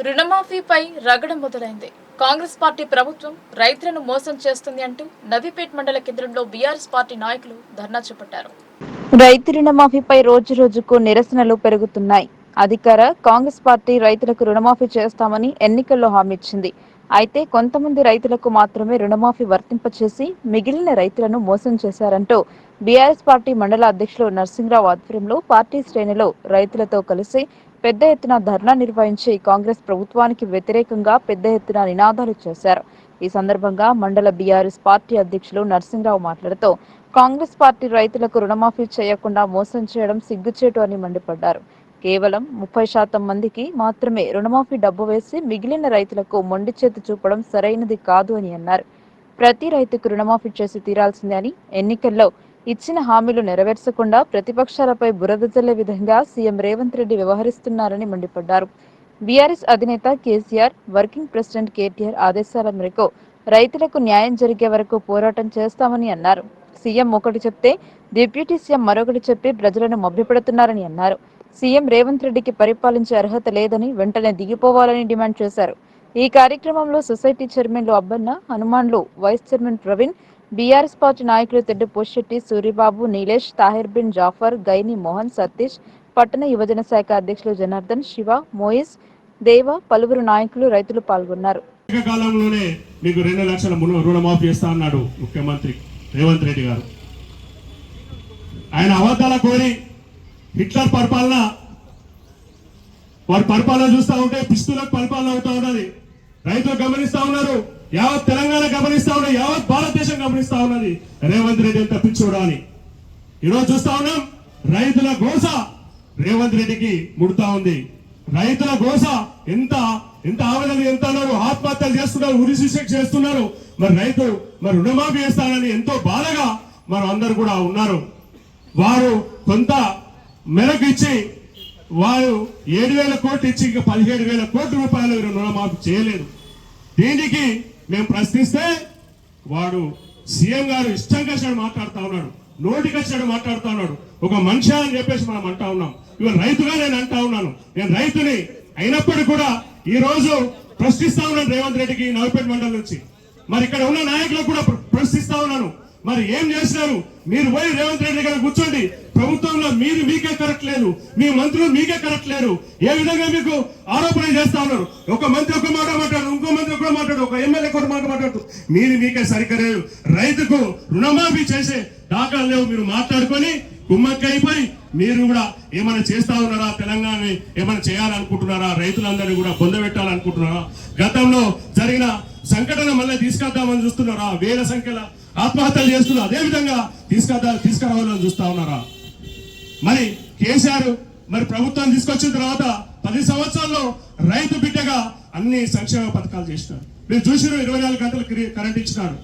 రుణమాఫీపై రగడ మొదలైంది. కాంగ్రెస్ పార్టీ ప్రభుత్వం రైతులను మోసం చేస్తుంది అంటూ నవీపేట్ మండల కేంద్రంలో బీఆర్ఎస్ పార్టీ నాయకులు ధర్నా చేపట్టారు. రైతు రుణమాఫీపై రోజు రోజుకు నిరసనలు పెరుగుతున్నాయి. అధికార కాంగ్రెస్ పార్టీ రైతులకు రుణమాఫీ చేస్తామని ఎన్నికల్లో హామీ ఇచ్చింది. అయితే కొంతమంది రైతులకు మాత్రమే రుణమాఫీ వర్తింపచేసి మిగిలిన రైతులను మోసం చేశారంటూ బీఆర్ఎస్ పార్టీ మండల అధ్యక్షులు నర్సింగ్రావు ఆధ్వర్యంలో పార్టీ శ్రేణులు రైతులతో కలిసి పెద్ద ఎత్తున ధర్నా నిర్వహించి కాంగ్రెస్ ప్రభుత్వానికి వ్యతిరేకంగా పెద్ద ఎత్తున నినాదాలు చేశారు. ఈ సందర్భంగా మండల బీఆర్ఎస్ పార్టీ అధ్యక్షులు నర్సింగ్రావు మాట్లాడుతూ కాంగ్రెస్ పార్టీ రైతులకు రుణమాఫీ చేయకుండా మోసం చేయడం సిగ్గుచేటు అని మండిపడ్డారు. కేవలం 30% మందికి మాత్రమే రుణమాఫీ డబ్బు వేసి మిగిలిన రైతులకు మొండి చేతి చూపడం సరైనది కాదు అని అన్నారు. ప్రతి రైతుకు రుణమాఫీ చేసి తీరాల్సిందే అని, ఎన్నికల్లో ఇచ్చిన హామీలు నెరవేర్చకుండా ప్రతిపక్షాలపై బురద జల్లే విధంగా సీఎం రేవంత్ రెడ్డి వ్యవహరిస్తున్నారని మండిపడ్డారు. బీఆర్ఎస్ అధినేత కేసీఆర్, వర్కింగ్ ప్రెసిడెంట్ కేటీఆర్ ఆదేశాల మేరకు రైతులకు న్యాయం జరిగే వరకు పోరాటం చేస్తామని అన్నారు. సీఎం ఒకటి చెప్తే డిప్యూటీ సీఎం మరొకటి చెప్పి ప్రజలను మభ్యపెడుతున్నారని అన్నారు. సీఎం రేవంత్ రెడ్డికి పరిపాలించే అర్హత లేదని వెంటనే దిగిపోవాలని డిమాండ్ చేశారు. ఈ కార్యక్రమంలో సొసైటీ చైర్మన్లు Abbanna, Hanumanlu, vice chairman Praveen, BRS party నాయకులు తెడ్డు పోషెట్టి, సూరిబాబు, నీలేష్, తాహిర్ బిన్ జాఫర్, గైని మోహన్, సతీష్, పట్టణ యువజన శాఖ అధ్యక్షులు జనార్దన్, శివ, మోయిస్, దేవ, పలువురు నాయకులు, రైతులు పాల్గొన్నారు. కాలంలోనే మీకు 2 లక్షల రుణమాఫీ చేస్తా అన్నాడు ముఖ్యమంత్రి రేవంత్ రెడ్డి గారు. ఆయన అబద్ధాల కోరి హిట్లర్ పరిపాలన, వారి పరిపాలన చూస్తూ ఉంటే పిస్తులకు పరిపాలన అవుతా ఉన్నది. రైతులు గమనిస్తా ఉన్నారు, యావత్ తెలంగాణ గమనిస్తా ఉన్నది, యావత్ భారతదేశం గమనిస్తా ఉన్నది రేవంత్ రెడ్డి ఎంత పిచ్చోడా అని. ఈరోజు చూస్తా ఉన్నాం, రైతుల గోస రేవంత్ రెడ్డికి ముడుతా ఉంది. రైతుల గోస ఎంత ఎంత ఆవేదన చెందుతున్నారు, ఆత్మహత్యలు చేస్తున్నారు, ఉరి శిక్ష చేస్తున్నారు. మరి రుణమాఫీ చేస్తానని ఎంతో బాధగా మనం అందరు కూడా ఉన్నారు. వారు కొంత మెరకు ఇచ్చి వారు 7,000 కోట్లు ఇచ్చి ఇంకా 17,000 కోట్ల రూపాయలు రుణమాఫీ చేయలేదు. దీనికి మేము ప్రశ్నిస్తే వాడు సీఎం గారు ఇష్టం కచ్చినట్టు మాట్లాడుతూ ఉన్నాడు, నోటికి వచ్చినట్టు మాట్లాడుతూ ఉన్నాడు. ఒక మనిషి అని చెప్పేసి మనం అంటా ఉన్నాం. ఇవాళ రైతుగా నేను అంటా ఉన్నాను, నేను రైతుని అయినప్పటికీ కూడా ఈ రోజు ప్రశ్నిస్తా ఉన్నాను రేవంత్ రెడ్డికి నవపేట మండలం నుంచి. మరి ఇక్కడ ఉన్న నాయకులకు కూడా ప్రశ్నిస్తా ఉన్నాను, మరి ఏం చేసినారు మీరు? పోయి రేవంత్ రెడ్డి గారు కూర్చోండి. ప్రభుత్వంలో మీకే కరెక్ట్ లేదు, మీ మంత్రులు మీకే కరెక్ట్ లేరు. ఏ విధంగా మీకు ఆరోపణ చేస్తా ఉన్నారు? ఒక మంత్రి ఒక మాట మాట్లాడు, ఇంకో మంత్రి ఒక మాట్లాడు, ఒక ఎమ్మెల్యే ఒక మాట మాట్లాడు. మీకే సరిగ్గా లేదు. రైతుకు రుణమాఫీ చేసే దాఖలు లేవు. మీరు మాట్లాడుకొని కుమ్మక్కైపోయి మీరు కూడా ఏమైనా చేస్తా ఉన్నారా? తెలంగాణ ఏమైనా చేయాలనుకుంటున్నారా? రైతులందరినీ కూడా పొందబెట్టాలనుకుంటున్నారా? గతంలో జరిగిన సంఘటన మళ్ళీ తీసుకొద్దామని చూస్తున్నారా? వేల సంఖ్యలో ఆత్మహత్యలు చేస్తున్నారు, అదే విధంగా తీసుకురావాలని చూస్తా ఉన్నారా? మరి కేసీఆర్ మరి ప్రభుత్వం తీసుకొచ్చిన తర్వాత 10 సంవత్సరాల్లో రైతు బిడ్డగా అన్ని సంక్షేమ పథకాలు చేసినారు. మీరు చూసినారు, 24 గంటలు కరెంట్ ఇచ్చినాడు.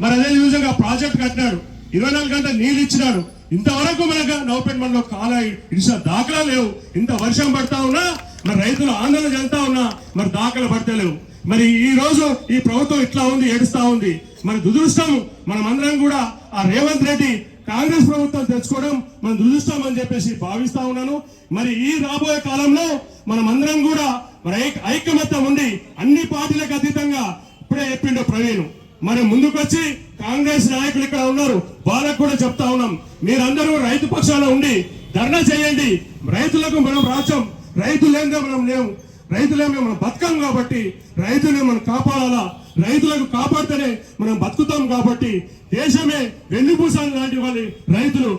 మరి అదే విధంగా ప్రాజెక్ట్ కట్టినాడు, 24 గంటలు నీళ్ళు ఇచ్చినాడు. ఇంతవరకు మనకు నవపేట మండలం కాల ఇడిచిన దాఖలా లేవు. ఇంత వర్షం పడతా ఉన్నా, మరి రైతులు ఆందోళన చెందుతా ఉన్నా, మరి దాఖలు పడతలేవు. మరి ఈ రోజు ఈ ప్రభుత్వం ఇట్లా ఉంది, ఏడుస్తా ఉంది. మన దురదృష్టం, మనం అందరం కూడా ఆ రేవంత్ రెడ్డి కాంగ్రెస్ ప్రభుత్వం తెచ్చుకోవడం మన దురదృష్టం అని చెప్పేసి భావిస్తా ఉన్నాను. మరి ఈ రాబోయే కాలంలో మనం అందరం కూడా మరి ఐకమత్యం ఉండి అన్ని పార్టీలకు అతీతంగా, ఇప్పుడే చెప్పిండో ప్రవీణ్, మరి ముందుకొచ్చి కాంగ్రెస్ నాయకులు ఇక్కడ ఉన్నారు, వాళ్ళకు కూడా చెప్తా ఉన్నాం, మీరందరూ రైతు పక్షాన ఉండి ధర్నా చేయండి. రైతులకు మనం రాజ్యం, రైతులేందో మనం లేవు, రైతులేమో మనం బతకం కాబట్టి రైతులే మనం కాపాడాలా. రైతులకు కాపాడితేనే మనం బతుకుతాం కాబట్టి దేశమే వెన్నుపూసాలు లాంటి వాళ్ళు రైతులు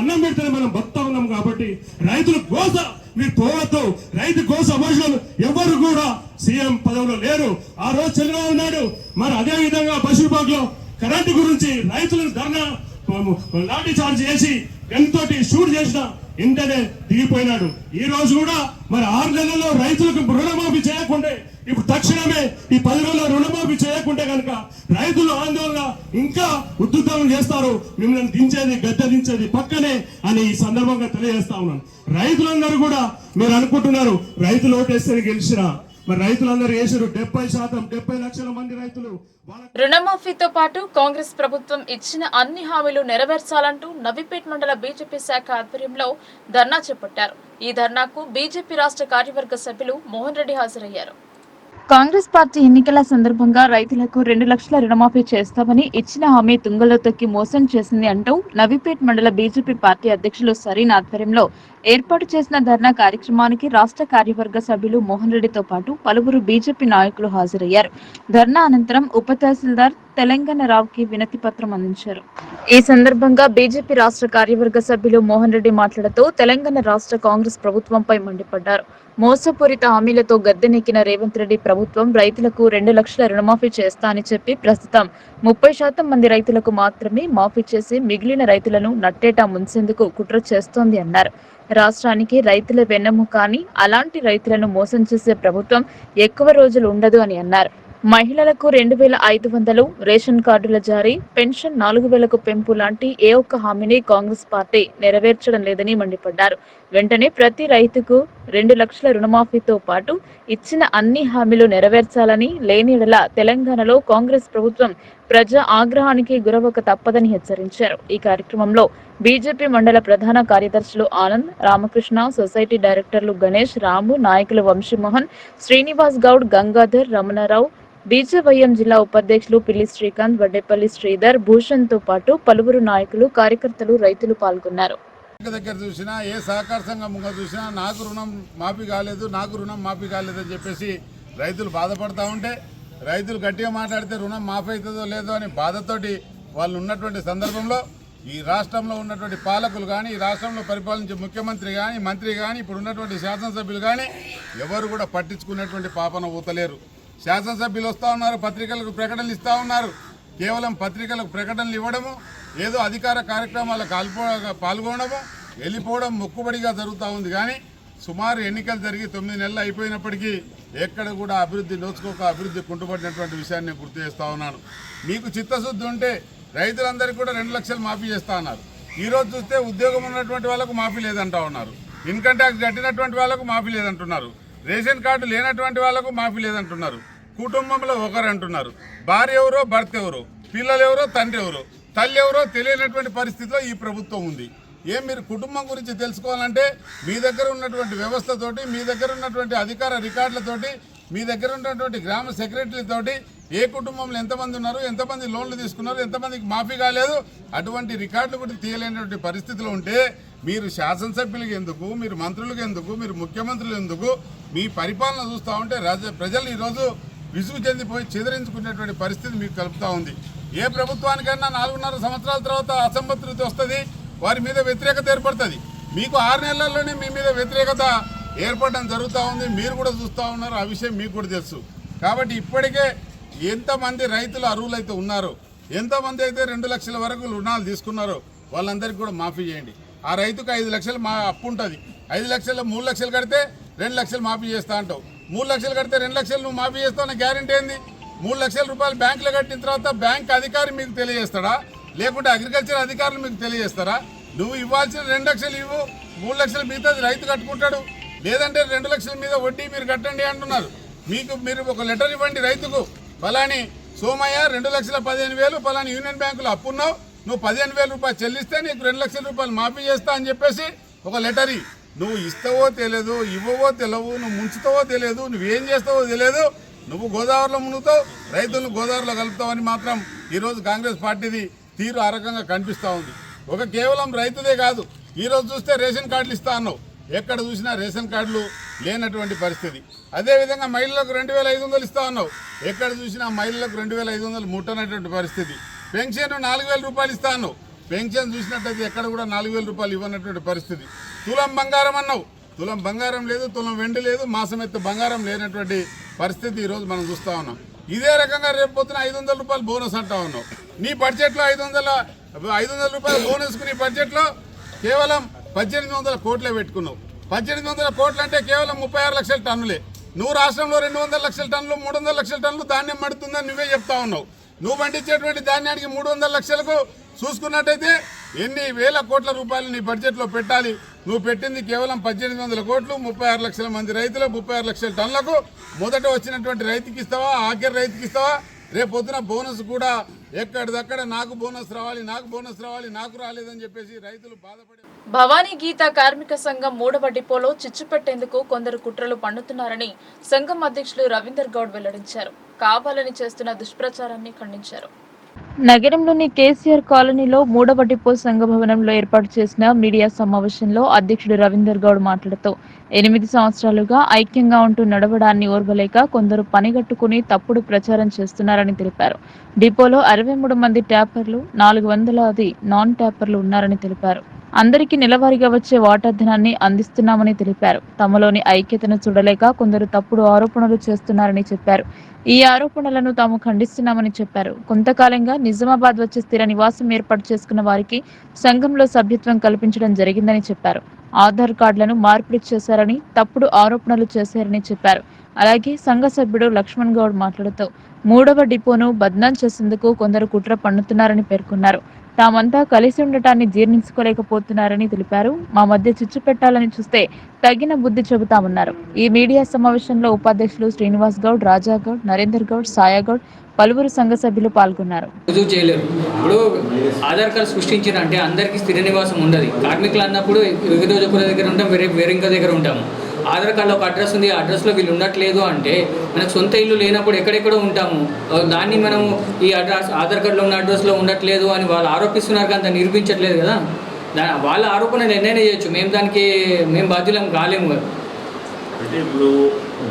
అన్నం పెడితేనే మనం బతుకుతా ఉన్నాం కాబట్టి రైతుల గోస మీరు పోవద్దు. రైతు గోస మనుషులు ఎవరు కూడా సీఎం పదవిలో లేరు. ఆ రోజు చంద్రబాబు నాయుడు మరి అదే విధంగా బషీర్బాగ్ లో కరెంటు గురించి రైతులను ధర్నా లాఠీ చార్జ్ చేసి గన్తోటి షూట్ చేసిన ఇంటనే దిగిపోయినాడు. ఈ రోజు కూడా మరి 6 నెలల్లో రైతులకు రుణమాఫీ చేయకుంటే, ఇప్పుడు తక్షణమే ఈ 10 రోజుల రుణమాఫీ చేయకుంటే కనుక రైతులు ఆందోళన ఇంకా ఉధృతం చేస్తారు. మిమ్మల్ని దించేది గద్దె దించేది పక్కనే అని ఈ సందర్భంగా తెలియజేస్తా ఉన్నాను. రైతులందరూ కూడా మీరు అనుకుంటున్నారు రైతులు ఓటేస్తే గెలిచినా, మరి రైతులందరూ వేసారు 70%, 70 లక్షల మంది రైతులు. రుణమాఫీతో పాటు కాంగ్రెస్ ప్రభుత్వం ఇచ్చిన అన్ని హామీలు నెరవేర్చాలంటూ నవీపేట్ మండల బీజేపీ శాఖ ఆధ్వర్యంలో ధర్నా చేపట్టారు. ఈ ధర్నాకు బీజేపీ రాష్ట్ర కార్యవర్గ సభ్యులు మోహన్ రెడ్డి హాజరయ్యారు. కాంగ్రెస్ పార్టీ ఎన్నికల సందర్భంగా రైతులకు 2 లక్షల రుణమాఫీ చేస్తామని ఇచ్చిన హామీ తుంగలో తొక్కి మోసం చేసింది అంటూ నవీపేట్ మండల బీజేపీ పార్టీ అధ్యక్షులు సరీన్ ఆధ్వర్యంలో ఏర్పాటు చేసిన ధర్నా కార్యక్రమానికి రాష్ట్ర కార్యవర్గ సభ్యులు మోహన్ రెడ్డితో పాటు పలువురు బీజేపీ నాయకులు హాజరయ్యారు. ధర్నా అనంతరం ఉప తహసీల్దార్ తెలంగాణ రావుకి వినతి పత్రం అందించారు. ఈ సందర్భంగా బీజేపీ రాష్ట్ర కార్యవర్గ సభ్యులు మోహన్ రెడ్డి మాట్లాడుతూ తెలంగాణ రాష్ట్ర కాంగ్రెస్ ప్రభుత్వంపై మండిపడ్డారు. మోసపూరిత హామీలతో గద్దెనెక్కిన రేవంత్ రెడ్డి ప్రభుత్వం రైతులకు 2 లక్షల రుణమాఫీ చేస్తా అని చెప్పి ప్రస్తుతం 30% మంది రైతులకు మాత్రమే మాఫీ చేసి మిగిలిన రైతులను నట్టేటా ముంచేందుకు కుట్ర చేస్తోంది అన్నారు. రాష్ట్రానికి రైతుల వెన్నెముక అని, అలాంటి రైతులను మోసం చేసే ప్రభుత్వం ఎక్కువ రోజులు ఉండదు అని అన్నారు. మహిళలకు 2500 రేషన్ కార్డుల జారీ, పెన్షన్ 4000కు పెంపు లాంటి ఏ ఒక్క హామీని కాంగ్రెస్ పార్టీ నెరవేర్చడం లేదని మండిపడ్డారు. వెంటనే ప్రతి రైతుకు 2 లక్షల రుణమాఫీతో పాటు ఇచ్చిన అన్ని హామీలు నెరవేర్చాలని, లేని యెడల తెలంగాణలో కాంగ్రెస్ ప్రభుత్వం ప్రజా ఆగ్రహానికి గురవక తప్పదని హెచ్చరించారు. ఈ కార్యక్రమంలో బీజేపీ మండల ప్రధాన కార్యదర్శులు ఆనంద్, రామకృష్ణ, సొసైటీ డైరెక్టర్లు గణేష్, రాము, నాయకులు వంశీమోహన్, శ్రీనివాస్ గౌడ్, గంగాధర్, రమణారావు, బీజేవైఎం జిల్లా ఉపాధ్యక్షులు పిల్లి శ్రీకాంత్, వడ్డేపల్లి శ్రీధర్, భూషణ్ తో పాటు పలువురు నాయకులు, కార్యకర్తలు, రైతులు పాల్గొన్నారు. దగ్గర చూసినా, ఏ సహకార సంఘం చూసినా నాకు రుణం మాఫీ కాలేదని చెప్పేసి రైతులు బాధపడతా ఉంటే, రైతులు గట్టిగా మాట్లాడితే రుణం మాఫీ అవుతుందో లేదో అని బాధతోటి వాళ్ళు ఉన్నటువంటి సందర్భంలో ఈ రాష్ట్రంలో ఉన్నటువంటి పాలకులు కానీ, ఈ రాష్ట్రంలో పరిపాలించే ముఖ్యమంత్రి కానీ, మంత్రి కానీ, ఇప్పుడు ఉన్నటువంటి శాసనసభ్యులు కానీ ఎవరు కూడా పట్టించుకునేటువంటి పాపన ఊతలేరు. శాసనసభ్యులు వస్తూ ఉన్నారు, పత్రికలకు ప్రకటనలు ఇస్తూ ఉన్నారు. కేవలం పత్రికలకు ప్రకటనలు ఇవ్వడము, ఏదో అధికార కార్యక్రమాలకు పాల్గొనడము, వెళ్ళిపోవడం మొక్కుబడిగా జరుగుతూ ఉంది. కానీ సుమారు ఎన్నికలు జరిగి 9 నెలలు అయిపోయినప్పటికీ ఎక్కడ కూడా అభివృద్ధి నోచుకోక అభివృద్ధి కుంటుపడినటువంటి విషయాన్ని నేను గుర్తు చేస్తూ ఉన్నాను. మీకు చిత్తశుద్ధి ఉంటే రైతులందరికీ కూడా 2 లక్షలు మాఫీ చేస్తూ ఉన్నారు. ఈరోజు చూస్తే ఉద్యోగం ఉన్నటువంటి వాళ్ళకు మాఫీ లేదంటా ఉన్నారు, ఇన్కమ్ ట్యాక్స్ కట్టినటువంటి వాళ్ళకు మాఫీ లేదంటున్నారు, రేషన్ కార్డు లేనటువంటి వాళ్ళకు మాఫీ లేదంటున్నారు, కుటుంబంలో ఒకరు అంటున్నారు, భార్య ఎవరో భర్త ఎవరో, పిల్లలు ఎవరో తండ్రి ఎవరో, తల్లి ఎవరో తెలియనటువంటి పరిస్థితిలో ఈ ప్రభుత్వం ఉంది. మీరు కుటుంబం గురించి తెలుసుకోవాలంటే మీ దగ్గర ఉన్నటువంటి వ్యవస్థతోటి, మీ దగ్గర ఉన్నటువంటి అధికార రికార్డులతోటి, మీ దగ్గర ఉన్నటువంటి గ్రామ సెక్రటరీతోటి ఏ కుటుంబంలో ఎంతమంది ఉన్నారు, ఎంతమంది లోన్లు తీసుకున్నారు, ఎంతమందికి మాఫీ కాలేదు, అటువంటి రికార్డులు కూడా తీయలేనటువంటి పరిస్థితిలో ఉంటే మీరు శాసనసభ్యులకు ఎందుకు, మీరు మంత్రులకు ఎందుకు, మీరు ముఖ్యమంత్రులు ఎందుకు, మీ పరిపాలన చూస్తూ ఉంటే ప్రజలు ఈరోజు విసుగు చెందిపోయి చెదిరించుకునేటువంటి పరిస్థితి మీకు కలుపుతూ ఉంది. ఏ ప్రభుత్వానికైనా 4.5 సంవత్సరాల తర్వాత అసంతృప్తి వస్తుంది, వారి మీద వ్యతిరేకత ఏర్పడుతుంది. మీకు 6 నెలల్లోనే మీ మీద వ్యతిరేకత ఏర్పడడం జరుగుతూ ఉంది. మీరు కూడా చూస్తూ ఉన్నారు, ఆ విషయం మీకు కూడా తెలుసు. కాబట్టి ఇప్పటికే ఎంతమంది రైతులు అర్హులైతే ఉన్నారో, ఎంతమంది అయితే 2 లక్షల వరకు రుణాలు తీసుకున్నారో వాళ్ళందరికీ కూడా మాఫీ చేయండి. ఆ రైతుకు 5 లక్షలు అప్పు ఉంటుంది. 5 లక్షలు 3 లక్షలు కడితే 2 లక్షలు మాఫీ చేస్తా అంటావు. 3 లక్షలు కడితే 2 లక్షలు నువ్వు మాఫీ చేస్తావు అన్న గ్యారెంటీ ఏంది? 3 లక్షల రూపాయలు బ్యాంకులో కట్టిన తర్వాత బ్యాంక్ అధికారి మీకు తెలియజేస్తాడా, లేకుంటే అగ్రికల్చర్ అధికారులు మీకు తెలియజేస్తారా? నువ్వు ఇవ్వాల్సిన 2 లక్షలు ఇవ్వు, 3 లక్షలు మిగతాది రైతు కట్టుకుంటాడు. లేదంటే 2 లక్షల మీద వడ్డీ మీరు కట్టండి అంటున్నారు. మీరు ఒక లెటర్ ఇవ్వండి రైతుకు, ఫలాని సోమయ్య 2,15,000 ఫలాని యూనియన్ బ్యాంకులో అప్పున్నావు, నువ్వు 15,000 రూపాయలు చెల్లిస్తే నీకు 2 లక్షల రూపాయలు మాఫీ చేస్తా అని చెప్పేసి ఒక లెటర్ నువ్వు ఇస్తావో తెలియదు, ఇవ్వవో తెలియవు, నువ్వు ముంచుతావో తెలియదు, నువ్వేం చేస్తావో తెలియదు. నువ్వు గోదావరిలో మునుగుతావు, రైతులను గోదావరిలో కలుపుతావని మాత్రం ఈరోజు కాంగ్రెస్ పార్టీది తీరు ఆ రకంగా కనిపిస్తూ ఉంది. ఒక కేవలం రైతుదే కాదు, ఈరోజు చూస్తే రేషన్ కార్డులు ఇస్తా అన్నావు, ఎక్కడ చూసినా రేషన్ కార్డులు లేనటువంటి పరిస్థితి. అదేవిధంగా మహిళలకు 2,500 ఇస్తా ఉన్నావు, ఎక్కడ చూసినా మహిళలకు 2,500 ముట్టనటువంటి పరిస్థితి. పెన్షన్ 4,000 రూపాయలు ఇస్తా అన్నావు, పెన్షన్ చూసినట్టయితే ఎక్కడ కూడా 4,000 రూపాయలు ఇవ్వనటువంటి పరిస్థితి. తులం బంగారం అన్నావు, తులం బంగారం లేదు, తులం వెండి లేదు, మాసమెత్తు బంగారం లేనటువంటి పరిస్థితి ఈరోజు మనం చూస్తూ ఉన్నాం. ఇదే రకంగా రేపు పొద్దున 500 రూపాయలు బోనస్ అంటా ఉన్నావు. నీ బడ్జెట్లో 500 రూపాయల బోనస్కు నీ బడ్జెట్లో కేవలం 1,800 కోట్లే పెట్టుకున్నావు. 1,800 కోట్లు అంటే కేవలం 36 లక్షల టన్నులే. నువ్వు రాష్ట్రంలో 200 లక్షల టన్నులు, 300 లక్షల టన్నులు ధాన్యం మడుతుందని నువ్వే చెప్తా ఉన్నావు. నువ్వు పండించేటువంటి ధాన్యానికి 300 లక్షలకు చూసుకున్నట్టయితే ఎన్ని వేల కోట్ల రూపాయలు నీ బడ్జెట్లో పెట్టాలి. నువ్వు పెట్టింది కేవలం 1,800 కోట్లు, 36 లక్షల మంది రైతులు, 36 లక్షల టన్నులకు. మొదట వచ్చినటువంటి రైతుకి ఇస్తావా, ఆఖరి రైతుకి ఇస్తావా? రేపు పొద్దున బోనస్ కూడా ఎక్కడిదక్కడ నాకు బోనస్ రావాలి, నాకు రాలేదని చెప్పేసి రైతులు బాధపడే. భవానీ గీత కార్మిక సంఘం 3వ డిపోలో చిచ్చు పెట్టేందుకు కొందరు కుట్రలు పన్నుతున్నారని సంఘం అధ్యక్షులు రవీందర్ గౌడ్ వెల్లడించారు. కావాలని చేస్తున్న దుష్ప్రచారాన్ని ఖండించారు. నగరంలోని కేసీఆర్ కాలనీలో 3వ డిపో సంఘ భవనంలో ఏర్పాటు చేసిన మీడియా సమావేశంలో అధ్యక్షుడు రవీందర్ గౌడ్ మాట్లాడుతూ 8 సంవత్సరాలుగా ఐక్యంగా ఉంటూ నడవడాన్ని ఓర్వలేక కొందరు పనిగట్టుకుని తప్పుడు ప్రచారం చేస్తున్నారని తెలిపారు. డిపోలో 63 మంది ట్యాపర్లు, 400 నాన్ ట్యాపర్లు ఉన్నారని తెలిపారు. అందరికీ నెలవారీగా వచ్చే వాటర్ ధనాన్ని అందిస్తున్నామని తెలిపారు. తమలోని ఐక్యతను చూడలేక కొందరు తప్పుడు ఆరోపణలు చేస్తున్నారని చెప్పారు. ఈ ఆరోపణలను తాము ఖండిస్తున్నామని చెప్పారు. కొంతకాలంగా నిజామాబాద్ వచ్చి స్థిర నివాసం ఏర్పాటు చేసుకున్న వారికి సంఘంలో సభ్యత్వం కల్పించడం జరిగిందని చెప్పారు. ఆధార్ కార్డులను మార్పిడి చేశారని, తప్పుడు ఆరోపణలు చేశారని చెప్పారు. అలాగే సంఘ సభ్యుడు లక్ష్మణ్ గౌడ్ మాట్లాడుతూ 3వ డిపోను బద్నాం చేసేందుకు కొందరు కుట్ర పన్నుతున్నారని పేర్కొన్నారు. తామంతా కలిసి ఉండటాన్ని జీర్ణించుకోలేకపోతున్నారని తెలిపారు. మా మధ్య చిచ్చు పెట్టాలని చూస్తే తగిన బుద్ధి చెబుతామన్నారు. ఈ మీడియా సమావేశంలో ఉపాధ్యక్షులు శ్రీనివాస్ గౌడ్, రాజా గౌడ్, నరేందర్ గౌడ్, సాయాగౌడ్, పలువురు సంఘ సభ్యులు పాల్గొన్నారు. చేయలేరు. ఇప్పుడు ఆధార్ కార్డు సృష్టించారంటే అందరికీ స్థిర నివాసం ఉండదు. కార్మికులు అన్నప్పుడు ఒకరి దగ్గర ఉంటాం, వేరే ఇంకా దగ్గర ఉంటాము. ఆధార్ కార్డులో ఒక అడ్రస్ ఉంది, ఆ అడ్రస్లో వీళ్ళు ఉండట్లేదు అంటే మనకు సొంత ఇల్లు లేనప్పుడు ఎక్కడెక్కడో ఉంటాము. దాన్ని మనము ఈ అడ్రస్ ఆధార్ కార్డులో ఉన్న అడ్రస్లో ఉండట్లేదు అని వాళ్ళు ఆరోపిస్తున్నారు, కానీ దాన్ని నిరూపించట్లేదు కదా. వాళ్ళ ఆరోపణలు ఎన్నైనా చేయొచ్చు, మేము బాధ్యులం కాలేము కదా. అంటే ఇప్పుడు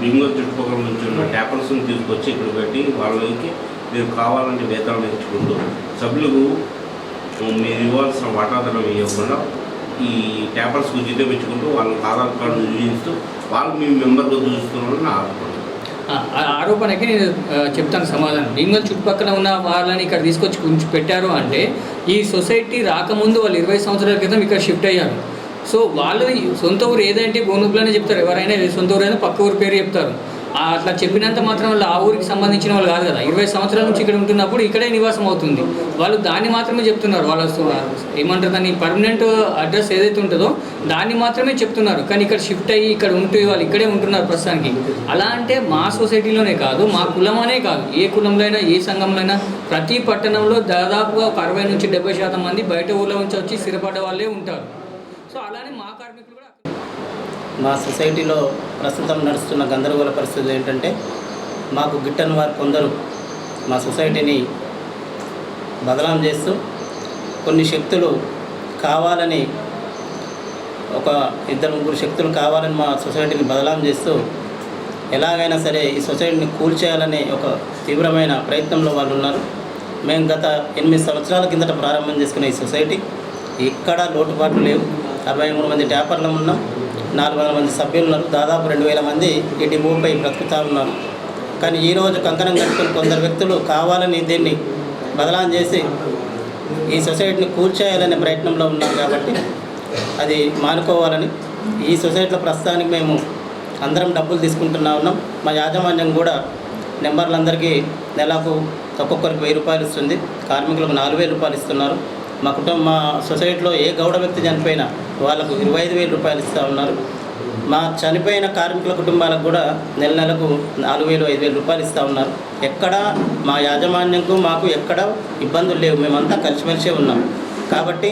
బింగోల్ చుట్టుపక్కల నుంచి ఉన్న ట్యాపర్స్ని తీసుకొచ్చి ఇక్కడ పెట్టి వాళ్ళకి మీరు కావాలంటే వేతనం ఇచ్చుకుంటూ సభ్యులకు మీరు ఇవ్వాల్సిన వాటాధనం ఇవ్వకుండా ఈ ట్యాపర్స్కు జీతం ఇచ్చుకుంటూ వాళ్ళకి ఆధార్ కార్డు చూపిస్తూ వాళ్ళు మీ మెంబర్గా చూస్తున్నారని నా ఆరోపణ. ఆరోపణకి నేను చెప్తాను సమాధానం. బింగోల్ చుట్టుపక్కల ఉన్న వాళ్ళని ఇక్కడ తీసుకొచ్చి పెట్టారు అంటే ఈ సొసైటీ రాకముందు వాళ్ళు 20 సంవత్సరాల క్రితం ఇక్కడ షిఫ్ట్ అయ్యారు. సో వాళ్ళు సొంత ఊరు ఏదంటే గోనుపులోనే చెప్తారు. ఎవరైనా సొంత ఊరు అయినా పక్క ఊరు పేరు చెప్తారు. అట్లా చెప్పినంత మాత్రం వాళ్ళు ఆ ఊరికి సంబంధించిన వాళ్ళు కాదు కదా. 20 సంవత్సరాల నుంచి ఇక్కడ ఉంటున్నప్పుడు ఇక్కడే నివాసం అవుతుంది. వాళ్ళు దాన్ని మాత్రమే చెప్తున్నారు. వాళ్ళు ఏమంటారు దాన్ని పర్మనెంట్ అడ్రస్ ఏదైతే ఉంటుందో దాన్ని మాత్రమే చెప్తున్నారు. కానీ ఇక్కడ షిఫ్ట్ అయ్యి ఇక్కడ ఉంటే వాళ్ళు ఇక్కడే ఉంటున్నారు ప్రస్తుతానికి. అలా అంటే మా సొసైటీలోనే కాదు, మా కులమనే కాదు, ఏ కులంలో అయినా ఏ సంఘంలో అయినా ప్రతి పట్టణంలో దాదాపుగా ఒక 60 నుంచి 70% మంది బయట ఊళ్ళో నుంచి వచ్చి స్థిరపడ్డ వాళ్ళే ఉంటారు. సో అలానే మా కార్మికులు కూడా మా సొసైటీలో ప్రస్తుతం నడుస్తున్న గందరగోళ పరిస్థితులు ఏంటంటే మాకు గిట్టని వారు కొందరు మా సొసైటీని బదనాం చేస్తూ కొన్ని శక్తులు కావాలని ఒక 2-3 శక్తులు కావాలని మా సొసైటీని బదనాం చేస్తూ ఎలాగైనా సరే ఈ సొసైటీని కూల్చేయాలనే ఒక తీవ్రమైన ప్రయత్నంలో వాళ్ళు ఉన్నారు. మేము గత 8 సంవత్సరాల కిందట ప్రారంభం చేసుకున్న ఈ సొసైటీ ఎక్కడా లోటుపాట్లు లేవు. 63 మంది ట్యాపర్లు ఉన్నాం, 400 మంది సభ్యులు ఉన్నారు, దాదాపు 2000 మంది ఈ డిపోపై బ్రతుకుతూ ఉన్నారు. కానీ ఈరోజు కంకణం కట్టుకుని కొందరు వ్యక్తులు కావాలని దీన్ని బదలాం చేసి ఈ సొసైటీని కూల్చేయాలనే ప్రయత్నంలో ఉన్నాం. కాబట్టి అది మానుకోవాలని ఈ సొసైటీలో ప్రస్తుతానికి మేము అందరం డబ్బులు తీసుకుంటున్నా ఉన్నాం. మా యాజమాన్యం కూడా నెంబర్లందరికీ నెలకు ఒక్కొక్కరికి 1000 రూపాయలు ఇస్తుంది, కార్మికులకు 4000 రూపాయలు ఇస్తున్నారు. మా సొసైటీలో ఏ గౌడ వ్యక్తి చనిపోయినా వాళ్ళకు 25,000 రూపాయలు ఇస్తూ ఉన్నారు. మా చనిపోయిన కార్మికుల కుటుంబాలకు కూడా నెలకు 4,000-5,000 రూపాయలు ఇస్తూ ఉన్నారు. ఎక్కడ మా యాజమాన్యంకు మాకు ఎక్కడ ఇబ్బందులు లేవు, మేమంతా కలిసిమెలిసే ఉన్నాం. కాబట్టి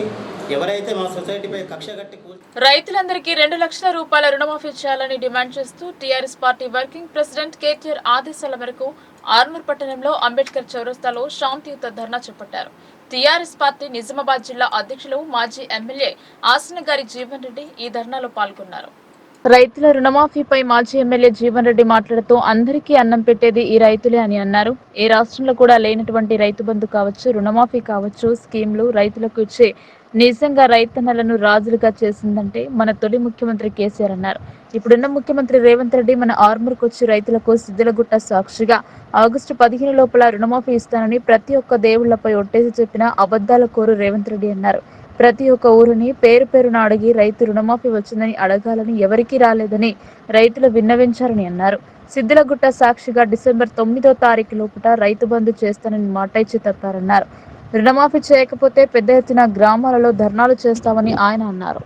ఎవరైతే మా సొసైటీపై కక్ష కట్టి రైతులందరికీ 2 లక్షల రూపాయల రుణమాఫీ చేయాలని డిమాండ్ చేస్తూ TRS party working president KTR ఆదేశాల మేరకు ఆర్మూర్ పట్టణంలో అంబేద్కర్ చౌరస్తాలో శాంతియుత ధర్నా చేపట్టారు. టీఆర్ఎస్ పార్టీ నిజామాబాద్ జిల్లా అధ్యక్షులు మాజీ ఎమ్మెల్యే ఆసనగారి జీవన్ రెడ్డి ఈ ధర్నాలో పాల్గొన్నారు. రైతుల రుణమాఫీపై మాజీ ఎమ్మెల్యే జీవన్ రెడ్డి మాట్లాడుతూ అందరికీ అన్నం పెట్టేది ఈ రైతులే అని అన్నారు. ఏ రాష్ట్రంలో కూడా లేనటువంటి రైతు బంధు కావచ్చు, రుణమాఫీ కావచ్చు, స్కీమ్లు రైతులకు ఇచ్చే నిజంగా రైతన్నలను రాజులుగా చేసిందంటే మన తొలి ముఖ్యమంత్రి కేసీఆర్ అన్నారు. ఇప్పుడున్న ముఖ్యమంత్రి రేవంత్ రెడ్డి మన ఆర్మూర్కు వచ్చి రైతులకు సిద్దిలగుట్ట సాక్షిగా ఆగస్టు 15 లోపల రుణమాఫీ ఇస్తానని ప్రతి ఒక్క దేవుళ్లపై ఒట్టేసి చెప్పిన అబద్దాల కోరు రేవంత్ రెడ్డి అన్నారు. ప్రతి ఒక్క ఊరిని పేరు పేరున అడిగి రైతు రుణమాఫీ వచ్చిందని అడగాలని ఎవరికీ రాలేదని రైతులు విన్నవించారని అన్నారు. సిద్దిలగుట్ట సాక్షిగా డిసెంబర్ 9వ తారీఖు లోపల రైతు బంధు చేస్తానని మాట ఇచ్చి తప్పారన్నారు. రుణమాఫీ చేయకపోతే పెద్ద ఎత్తున గ్రామాలలో ధర్నాలు చేస్తామని ఆయన అన్నారు.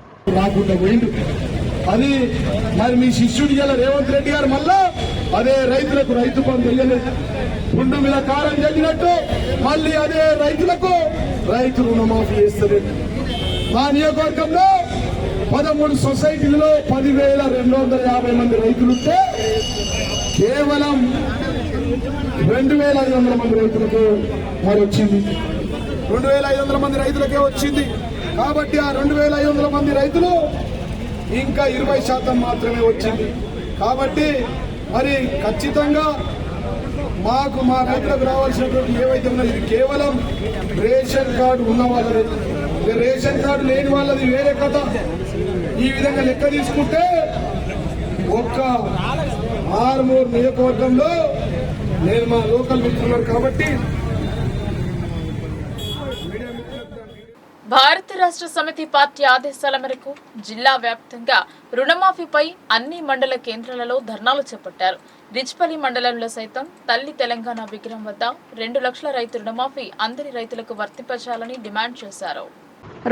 అది మరి మీ శిష్యుడి రేవంత్ రెడ్డి గారు మళ్ళా అదే రైతులకు రైతు బంధు వేయలేదు. పుండు మీద కారం జరిగినట్టు మళ్ళీ అదే రైతులకు రైతు రుణమాఫీ చేస్తారు. మా నియోజకవర్గంలో 13 సొసైటీలలో 10,250 మంది రైతులుంటే కేవలం 2,500 మంది రైతులకు మరి వచ్చింది. 2,500 మంది రైతులకే వచ్చింది. కాబట్టి ఆ 2,500 మంది రైతులు ఇంకా 20% మాత్రమే వచ్చింది. కాబట్టి మరి ఖచ్చితంగా మాకు మా రైతులకు రావాల్సినటువంటి ఏవైతే ఉన్నాయో ఇది కేవలం రేషన్ కార్డు ఉన్న వాళ్ళది, రేషన్ కార్డు లేని వాళ్ళది వేరే కథ. ఈ విధంగా లెక్క తీసుకుంటే ఒక్క ఆర్మూర్ నియోజకవర్గంలో నేను మా లోకల్ మిత్రులు కాబట్టి భారత రాష్ట్ర సమితి పార్టీ ఆదేశాల మేరకు జిల్లా వ్యాప్తంగా రుణమాఫీపై అన్ని మండల కేంద్రాలలో ధర్నాలు చేపట్టారు. రిచ్పల్లి మండలంలో సైతం తల్లి తెలంగాణ విగ్రహం వద్ద 2 లక్షల రైతు రుణమాఫీ అందరి రైతులకు వర్తింపచేయాలని డిమాండ్ చేశారు.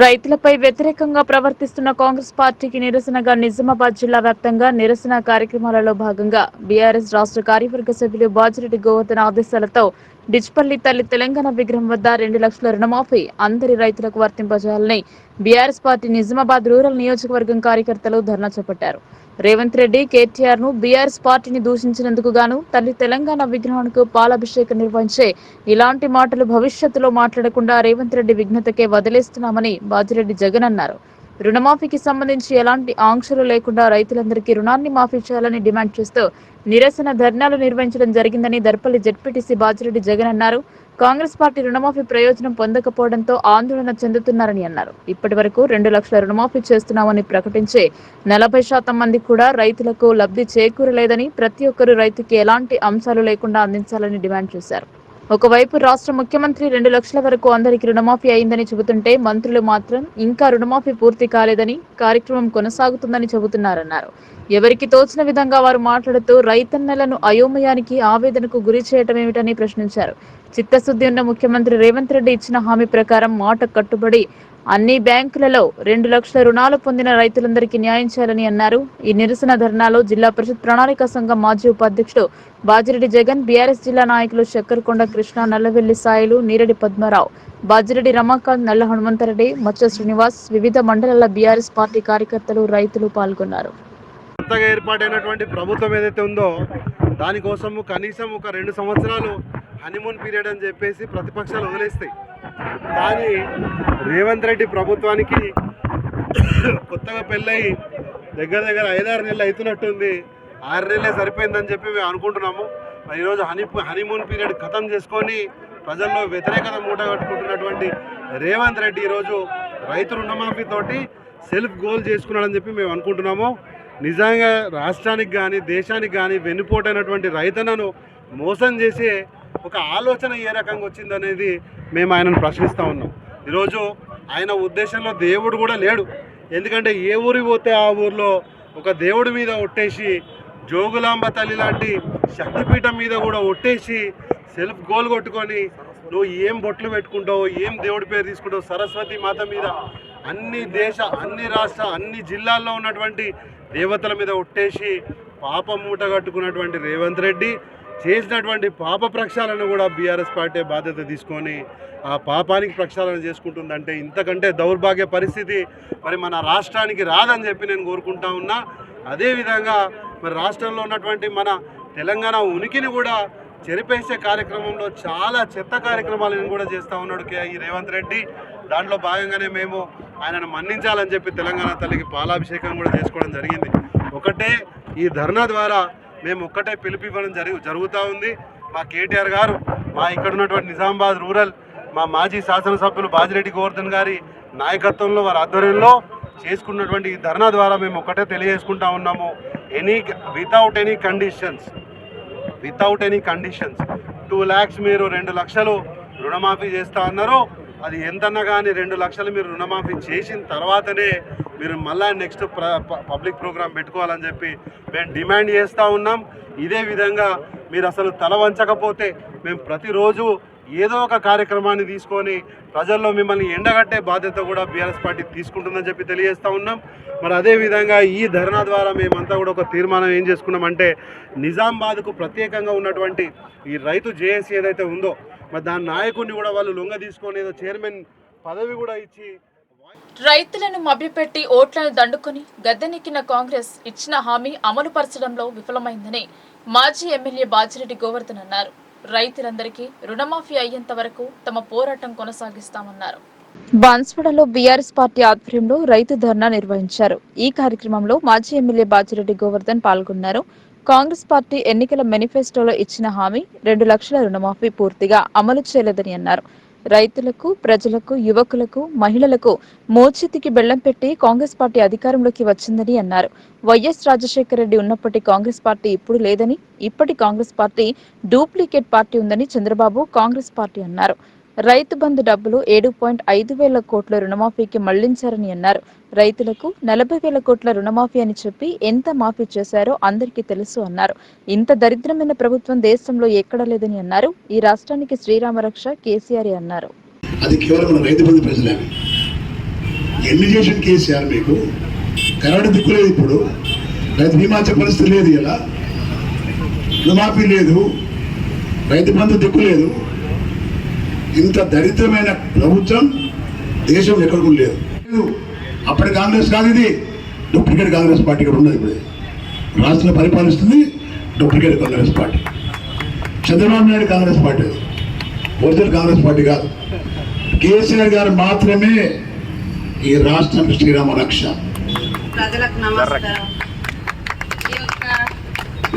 రైతులపై వ్యతిరేకంగా ప్రవర్తిస్తున్న కాంగ్రెస్ పార్టీకి నిరసనగా నిజామాబాద్ జిల్లా వ్యాప్తంగా నిరసన కార్యక్రమాలలో భాగంగా బీఆర్ఎస్ రాష్ట్ర కార్యవర్గ సభ్యులు బాజిరెడ్డి గోవర్ధన్ ఆదేశాలతో డిచ్పల్లి తల్లి తెలంగాణ విగ్రహం వద్ద 2 లక్షల రుణమాఫీ అందరి రైతులకు వర్తింపజేయాలని బీఆర్ఎస్ పార్టీ నిజామాబాద్ రూరల్ నియోజకవర్గం కార్యకర్తలు ధర్నా చేపట్టారు. రేవంత్ రెడ్డి కేటీఆర్ ను బీఆర్ఎస్ పార్టీని దూషించినందుకు గాను తల్లి తెలంగాణ విగ్రహానికి పాలాభిషేకం నిర్వహించే ఇలాంటి మాటలు భవిష్యత్తులో మాట్లాడకుండా రేవంత్ రెడ్డి విఘ్నతకే వదిలేస్తున్నామని బాజిరెడ్డి జగన్ అన్నారు. రుణమాఫీకి సంబంధించి ఎలాంటి ఆంక్షలు లేకుండా రైతులందరికీ రుణాన్ని మాఫీ చేయాలని డిమాండ్ చేస్తూ నిరసన ధర్నాలు నిర్వహించడం జరిగిందని దర్పల్లి జెడ్పీటీసీ బాజిరెడ్డి జగన్ అన్నారు. కాంగ్రెస్ పార్టీ రుణమాఫీ ప్రయోజనం పొందకపోవడంతో ఆందోళన చెందుతున్నారని అన్నారు. ఇప్పటి వరకు 2 లక్షల రుణమాఫీ చేస్తున్నామని ప్రకటించే 40% మంది కూడా రైతులకు లబ్ధి చేకూరలేదని, ప్రతి ఒక్కరూ రైతుకి ఎలాంటి అంశాలు లేకుండా అందించాలని డిమాండ్ చేశారు. ఒకవైపు రాష్ట్ర ముఖ్యమంత్రి 2 లక్షల వరకు అందరికీ రుణమాఫీ అయిందని చెబుతుంటే మంత్రులు మాత్రం ఇంకా రుణమాఫీ పూర్తి కాలేదని, కార్యక్రమం కొనసాగుతుందని చెబుతున్నారన్నారు. ఎవరికి తోచిన విధంగా వారు మాట్లాడుతూ రైతన్నలను అయోమయానికి, ఆవేదనకు గురి చేయటమేమిటని ప్రశ్నించారు. చిత్తశుద్ధి ఉన్న ముఖ్యమంత్రి రేవంత్ రెడ్డి ఇచ్చిన హామీ ప్రకారం మాట కట్టుబడి అన్ని బ్యాంకులలో 2 లక్షల రుణాలు పొందిన రైతులందరికీ న్యాయం చేయాలని అన్నారు. ఈ నిరసన ధర్నాలో జిల్లా పరిషత్ ప్రణాళిక సంఘం మాజీ ఉపాధ్యక్షుడు బాజిరెడ్డి జగన్, బీఆర్ఎస్ జిల్లా నాయకులు చక్కరకొండ కృష్ణ, నల్లవెల్లి సాయిలు, నీరెడ్డి పద్మరావు, బాజిరెడ్డి రమాకాంత్, నల్ల హనుమంతరెడ్డి, మచ్చ శ్రీనివాస్, వివిధ మండలాల బీఆర్ఎస్ పార్టీ కార్యకర్తలు, రైతులు పాల్గొన్నారు. కొత్తగా ఏర్పాటైనటువంటి ప్రభుత్వం ఏదైతే ఉందో దానికోసం కనీసం ఒక 2 సంవత్సరాలు హనీమూన్ పీరియడ్ అని చెప్పేసి ప్రతిపక్షాలు వదిలేస్తాయి. కానీ రేవంత్ రెడ్డి ప్రభుత్వానికి కొత్తగా పెళ్ళయి దగ్గర 5-6 నెలలు అవుతున్నట్టుంది. 6 నెలలే సరిపోయిందని చెప్పి మేము అనుకుంటున్నాము. ఈరోజు హనీమూన్ పీరియడ్ ఖతం చేసుకొని ప్రజల్లో వ్యతిరేకత మూట కట్టుకుంటున్నటువంటి రేవంత్ రెడ్డి ఈరోజు రైతు రుణమాఫీతోటి సెల్ఫ్ గోల్ చేసుకున్నాడని చెప్పి మేము అనుకుంటున్నాము. నిజంగా రాష్ట్రానికి కానీ దేశానికి కానీ వెన్నుపోటైనటువంటి రైతన్నను మోసం చేసే ఒక ఆలోచన ఏ రకంగా వచ్చిందనేది మేము ఆయనను ప్రశ్నిస్తూ ఉన్నాం. ఈరోజు ఆయన ఉద్దేశంలో దేవుడు కూడా లేడు. ఎందుకంటే ఏ ఊరికి పోతే ఆ ఊరిలో ఒక దేవుడి మీద ఒట్టేసి, జోగులాంబ తల్లి లాంటి శక్తిపీఠం మీద కూడా ఒట్టేసి సెల్ఫ్ గోల్ కొట్టుకొని నువ్వు ఏం బొట్లు పెట్టుకుంటావు, ఏం దేవుడి పేరు తీసుకుంటావు, సరస్వతి మాత మీద అన్ని రాష్ట్ర అన్ని జిల్లాల్లో ఉన్నటువంటి దేవతల మీద ఒట్టేసి పాప మూట కట్టుకున్నటువంటి రేవంత్ రెడ్డి చేసినటువంటి పాప ప్రక్షాళన కూడా బీఆర్ఎస్ పార్టీ బాధ్యత తీసుకొని ఆ పాపానికి ప్రక్షాళన చేసుకుంటుందంటే ఇంతకంటే దౌర్భాగ్య పరిస్థితి మరి మన రాష్ట్రానికి రాదని చెప్పి నేను కోరుకుంటా ఉన్నా. అదేవిధంగా మరి రాష్ట్రంలో ఉన్నటువంటి మన తెలంగాణ ఉనికిని కూడా చెరిపేసే కార్యక్రమంలో చాలా చెత్త కార్యక్రమాలను కూడా చేస్తూ ఉన్నాడు ఈ రేవంత్ రెడ్డి. దాంట్లో భాగంగానే మేము ఆయనను మన్నించాలని చెప్పి తెలంగాణ తల్లికి పాలాభిషేకం కూడా చేసుకోవడం జరిగింది. ఒకటే ఈ ధర్నా ద్వారా మేము ఒక్కటే పిలుపు ఇవ్వడం జరుగుతూ ఉంది. మా కేటీఆర్ గారు, మా ఇక్కడ ఉన్నటువంటి నిజామాబాద్ రూరల్ మా మాజీ శాసనసభ్యులు బాజిరెడ్డి గోవర్ధన్ గారి నాయకత్వంలో, వారి ఆధ్వర్యంలో చేసుకున్నటువంటి ఈ ధర్నా ద్వారా మేము ఒక్కటే తెలియజేసుకుంటా ఉన్నాము. వితౌట్ ఎనీ కండిషన్స్ 2 lakhs మీరు 2 లక్షలు రుణమాఫీ చేస్తా అన్నారు. అది ఎంతన్నా కానీ 2 లక్షలు మీరు రుణమాఫీ చేసిన తర్వాతనే మీరు మళ్ళా నెక్స్ట్ పబ్లిక్ ప్రోగ్రాం పెట్టుకోవాలని చెప్పి మేము డిమాండ్ చేస్తూ ఉన్నాం. ఇదే విధంగా మీరు అసలు తల వంచకపోతే మేము ప్రతిరోజు ఏదో ఒక కార్యక్రమాన్ని తీసుకొని ప్రజల్లో మిమ్మల్ని ఎండగట్టే బాధ్యత కూడా బీఆర్ఎస్ పార్టీ తీసుకుంటుందని చెప్పి తెలియజేస్తూ ఉన్నాం. మరి అదేవిధంగా ఈ ధర్నా ద్వారా మేమంతా కూడా ఒక తీర్మానం ఏం చేసుకున్నామంటే నిజామాబాద్కు ప్రత్యేకంగా ఉన్నటువంటి ఈ రైతు జేఏసీ ఏదైతే ఉందో మరి దాని నాయకుడిని కూడా వాళ్ళు లొంగ తీసుకొని ఏదో చైర్మన్ పదవి కూడా ఇచ్చి రైతులను మభ్యపెట్టి ఓట్లను దండుకొని గద్దెనెక్కిన కాంగ్రెస్ ఇచ్చిన హామీ అమలు పరచడంలో విఫలమైందని మాజీ ఎమ్మెల్యే బాజిరెడ్డి గోవర్ధన్ అన్నారు. రైతులందరికీ రుణమాఫీ అయ్యేంత వరకు తమ పోరాటం కొనసాగిస్తామన్నారు. బాన్స్వాడలో బీఆర్ఎస్ పార్టీ ఆధ్వర్యంలో రైతు ధర్నా నిర్వహించారు. ఈ కార్యక్రమంలో మాజీ ఎమ్మెల్యే బాజిరెడ్డి గోవర్ధన్ పాల్గొన్నారు. కాంగ్రెస్ పార్టీ ఎన్నికల మేనిఫెస్టోలో ఇచ్చిన హామీ 2 లక్షల రుణమాఫీ పూర్తిగా అమలు చేయలేదని అన్నారు. రైతులకు, ప్రజలకు, యువకులకు, మహిళలకు మోచేతికి బెల్లం పెట్టి కాంగ్రెస్ పార్టీ అధికారంలోకి వచ్చిందని అన్నారు. వైఎస్ రాజశేఖర రెడ్డి ఉన్నప్పటి కాంగ్రెస్ పార్టీ ఇప్పుడు లేదని, ఇప్పటి కాంగ్రెస్ పార్టీ డూప్లికేట్ పార్టీ ఉందని చంద్రబాబు కాంగ్రెస్ పార్టీ అన్నారు. రైతు బంధు డబ్బులు 7.5 వేల కోట్ల రుణమాఫీకి మళ్లించారని అన్నారు. రైతులకు 40 వేల కోట్ల రుణమాఫీ అని చెప్పి ఎంత మాఫీ చేశారో అందరికీ తెలుసు అన్నారు. ఇంత దరిద్రమైన ప్రభుత్వం దేశంలో ఎక్కడా లేదని అన్నారు. ఈ రాష్ట్రానికి శ్రీరామ రక్ష కేసీఆర్ అన్నారు. అది కేవలం రైతు బంధు ప్రజలే. ఎన్ని చేసిన కేసీఆర్ మీకు కరెంటు దిక్కు లేదు, ఇప్పుడు రైతు బీమా పరిస్థితి లేదు, ఇలా రుణమాఫీ లేదు, రైతు బంధు దిక్కు లేదు. ఇంత దరిద్రమైన ప్రభుత్వం దేశంలో ఎక్కడ కూడా లేదు. అప్పటి కాంగ్రెస్ కాదు, ఇది డూప్లికేట్ కాంగ్రెస్ పార్టీ ఇక్కడ ఉన్నది. ఇప్పుడు రాష్ట్రంలో పరిపాలిస్తుంది duplicate Congress party. Chandrababu Naidu Congress party, original Congress party కాదు. కేసీఆర్ గారు మాత్రమే ఈ రాష్ట్రానికి శ్రీరామ రక్ష. ప్రజలకు నమస్కారం.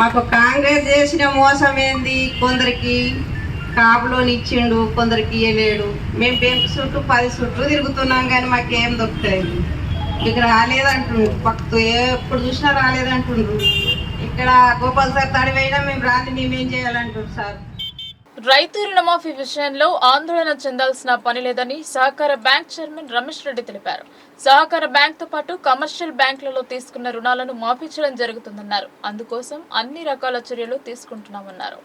మాకు కాంగ్రెస్ చేసిన మోసం ఏంది? కొందరికి కాపులోని ఇచ్చిండు, కొందరికి ఇయ్యలేడు. మేము బెంకు చుట్టూ 10 చుట్టూ తిరుగుతున్నాం కానీ మాకేం దొరుకుతుంది. ఇక రాలేదంటుండ్రు, పక్కతో ఎప్పుడు చూసినా రాలేదంటుండ్రు. ఇక్కడ గోపాల్ సార్ తడివైనా మేము రాని మేమేం చేయాలంటారు సార్. రైతు రుణమాఫీ విషయంలో ఆందోళన చెందాల్సిన పని లేదని సహకార బ్యాంక్ చైర్మన్ రమేష్ రెడ్డి తెలిపారు. సహకార బ్యాంక్ తో పాటు కమర్షియల్ బ్యాంకులలో తీసుకున్న రుణాలను మాఫీ చేయడం జరుగుతుందన్నారు. అందుకోసం అన్ని రకాల చర్యలు తీసుకుంటున్నామన్నారు.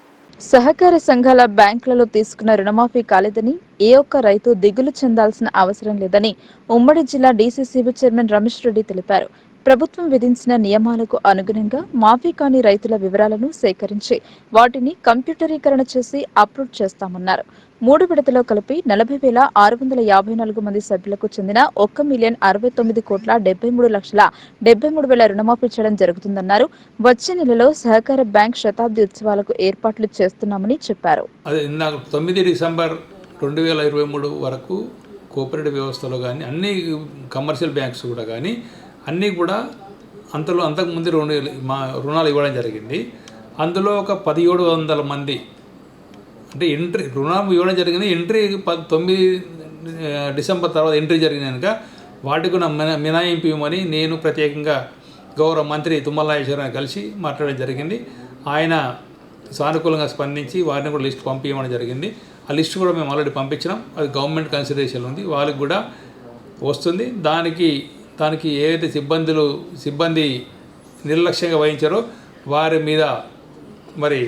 సహకార సంఘాల బ్యాంకులలో తీసుకున్న రుణమాఫీ కాలేదని, ఏ ఒక్క రైతు దిగులు చెందాల్సిన అవసరం లేదని ఉమ్మడి జిల్లా డీసీసీబీ చైర్మన్ రమేష్ రెడ్డి తెలిపారు. ప్రభుత్వం విధించిన నియమాలకు అనుగుణంగా మాఫీ కాని రైతుల వివరాలను సేకరించి వాటిని కంప్యూటరీకరణ చేసి అప్లోడ్ చేస్తామన్నారు. 3 విడతలో కలిపి 40,654 మంది సభ్యులకు చెందిన 1,69,73,73,73,000 రుణమాఫీ చేయడం జరుగుతుందన్నారు. వచ్చే నెలలో సహకార బ్యాంక్ శతాబ్ది ఉత్సవాలకు ఏర్పాట్లు చేస్తున్నామని చెప్పారు. 9 డిసెంబర్ 2023 వరకు కోఆపరేటివ్ వ్యవస్థలో కానీ అన్ని కమర్షియల్ బ్యాంక్స్ కూడా కానీ అన్నీ కూడా అంతకుముందు రుణాలు ఇవ్వడం జరిగింది. అందులో ఒక 1700 మంది అంటే ఎంట్రీ రుణం ఇవ్వడం జరిగింది. ఎంట్రీ 9 డిసెంబర్ తర్వాత ఎంట్రీ జరిగింది కనుక వాటికి మినహాయింపు ఇవ్వమని నేను ప్రత్యేకంగా గౌరవ మంత్రి తుమ్మల నాగేశ్వరరావు కలిసి మాట్లాడడం జరిగింది. ఆయన సానుకూలంగా స్పందించి వారిని కూడా లిస్ట్ పంపించడం జరిగింది. ఆ లిస్ట్ కూడా మేము ఆల్రెడీ పంపించినాం. అది గవర్నమెంట్ కన్సిడరేషన్ ఉంది, వాళ్ళకి కూడా వస్తుంది. దానికి ఏదైతే సిబ్బంది నిర్లక్ష్యంగా వహించారో వారి మీద మరి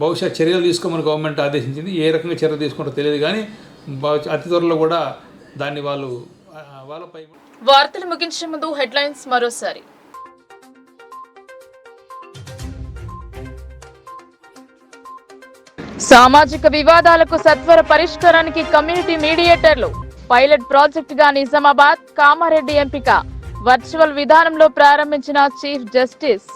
బహుశా చర్యలు తీసుకోమని గవర్నమెంట్ ఆదేశించింది. ఏ రకంగా చర్యలు తీసుకుంటారో తెలియదు కానీ అతి త్వరలో కూడా దాన్ని వాళ్ళపై. వార్తలు ముగించే ముందు హెడ్లైన్స్ మరోసారి. సామాజిక వివాదాలకు సత్వర పరిష్కారానికి కమ్యూనిటీ మీడియేటర్లు. పైలట్ ప్రాజెక్టుగా నిజామాబాద్, కామారెడ్డి ఎంపిక. వర్చువల్ విధానంలో ప్రారంభించిన చీఫ్ జస్టిస్.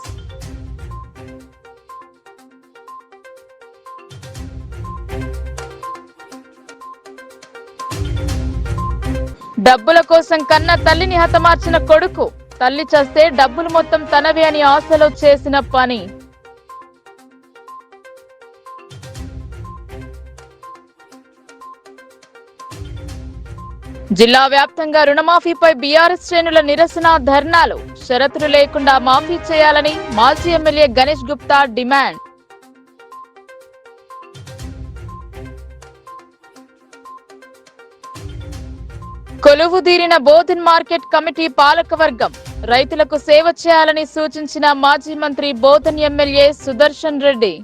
డబ్బుల కోసం కన్న తల్లిని హతమార్చిన కొడుకు. తల్లి చస్తే డబ్బులు మొత్తం తనవే అని ఆశలో చేసిన పని. జిల్లా వ్యాప్తంగా రుణమాఫీపై బీఆర్ఎస్ శ్రేణుల నిరసన ధర్నాలు. షరతులు లేకుండా మాఫీ చేయాలని మాజీ ఎమ్మెల్యే గణేష్ గుప్తా డిమాండ్. కొలువుదీరిన బోధన్ మార్కెట్ కమిటీ పాలకవర్గం. రైతులకు సేవ చేయాలని సూచించిన మాజీ మంత్రి బోధన్ ఎమ్మెల్యే సుదర్శన్ రెడ్డి.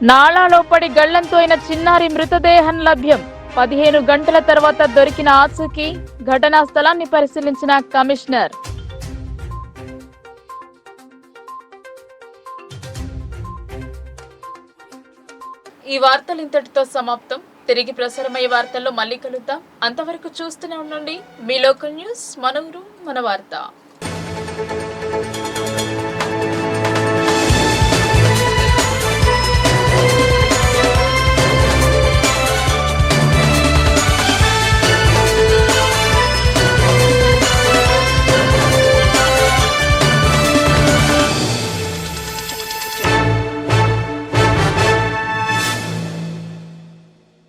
నాళాలో పడి గళ్లంతో అయిన చిన్నారి మృతదేహం లభ్యం. 15 గంటల తర్వాత దొరికిన ఆచూకీ. ఘటనా స్థలాన్ని పరిశీలించిన కమిషనర్. ఈ వార్తలు ఇంతటితో సమాప్తం. తిరిగి ప్రసారమయ్యే వార్తల్లో మళ్ళీ కలుద్దాం. అంతవరకు చూస్తూనే ఉండండి మీ లోకల్ న్యూస్, మన ఊరు మన వార్త.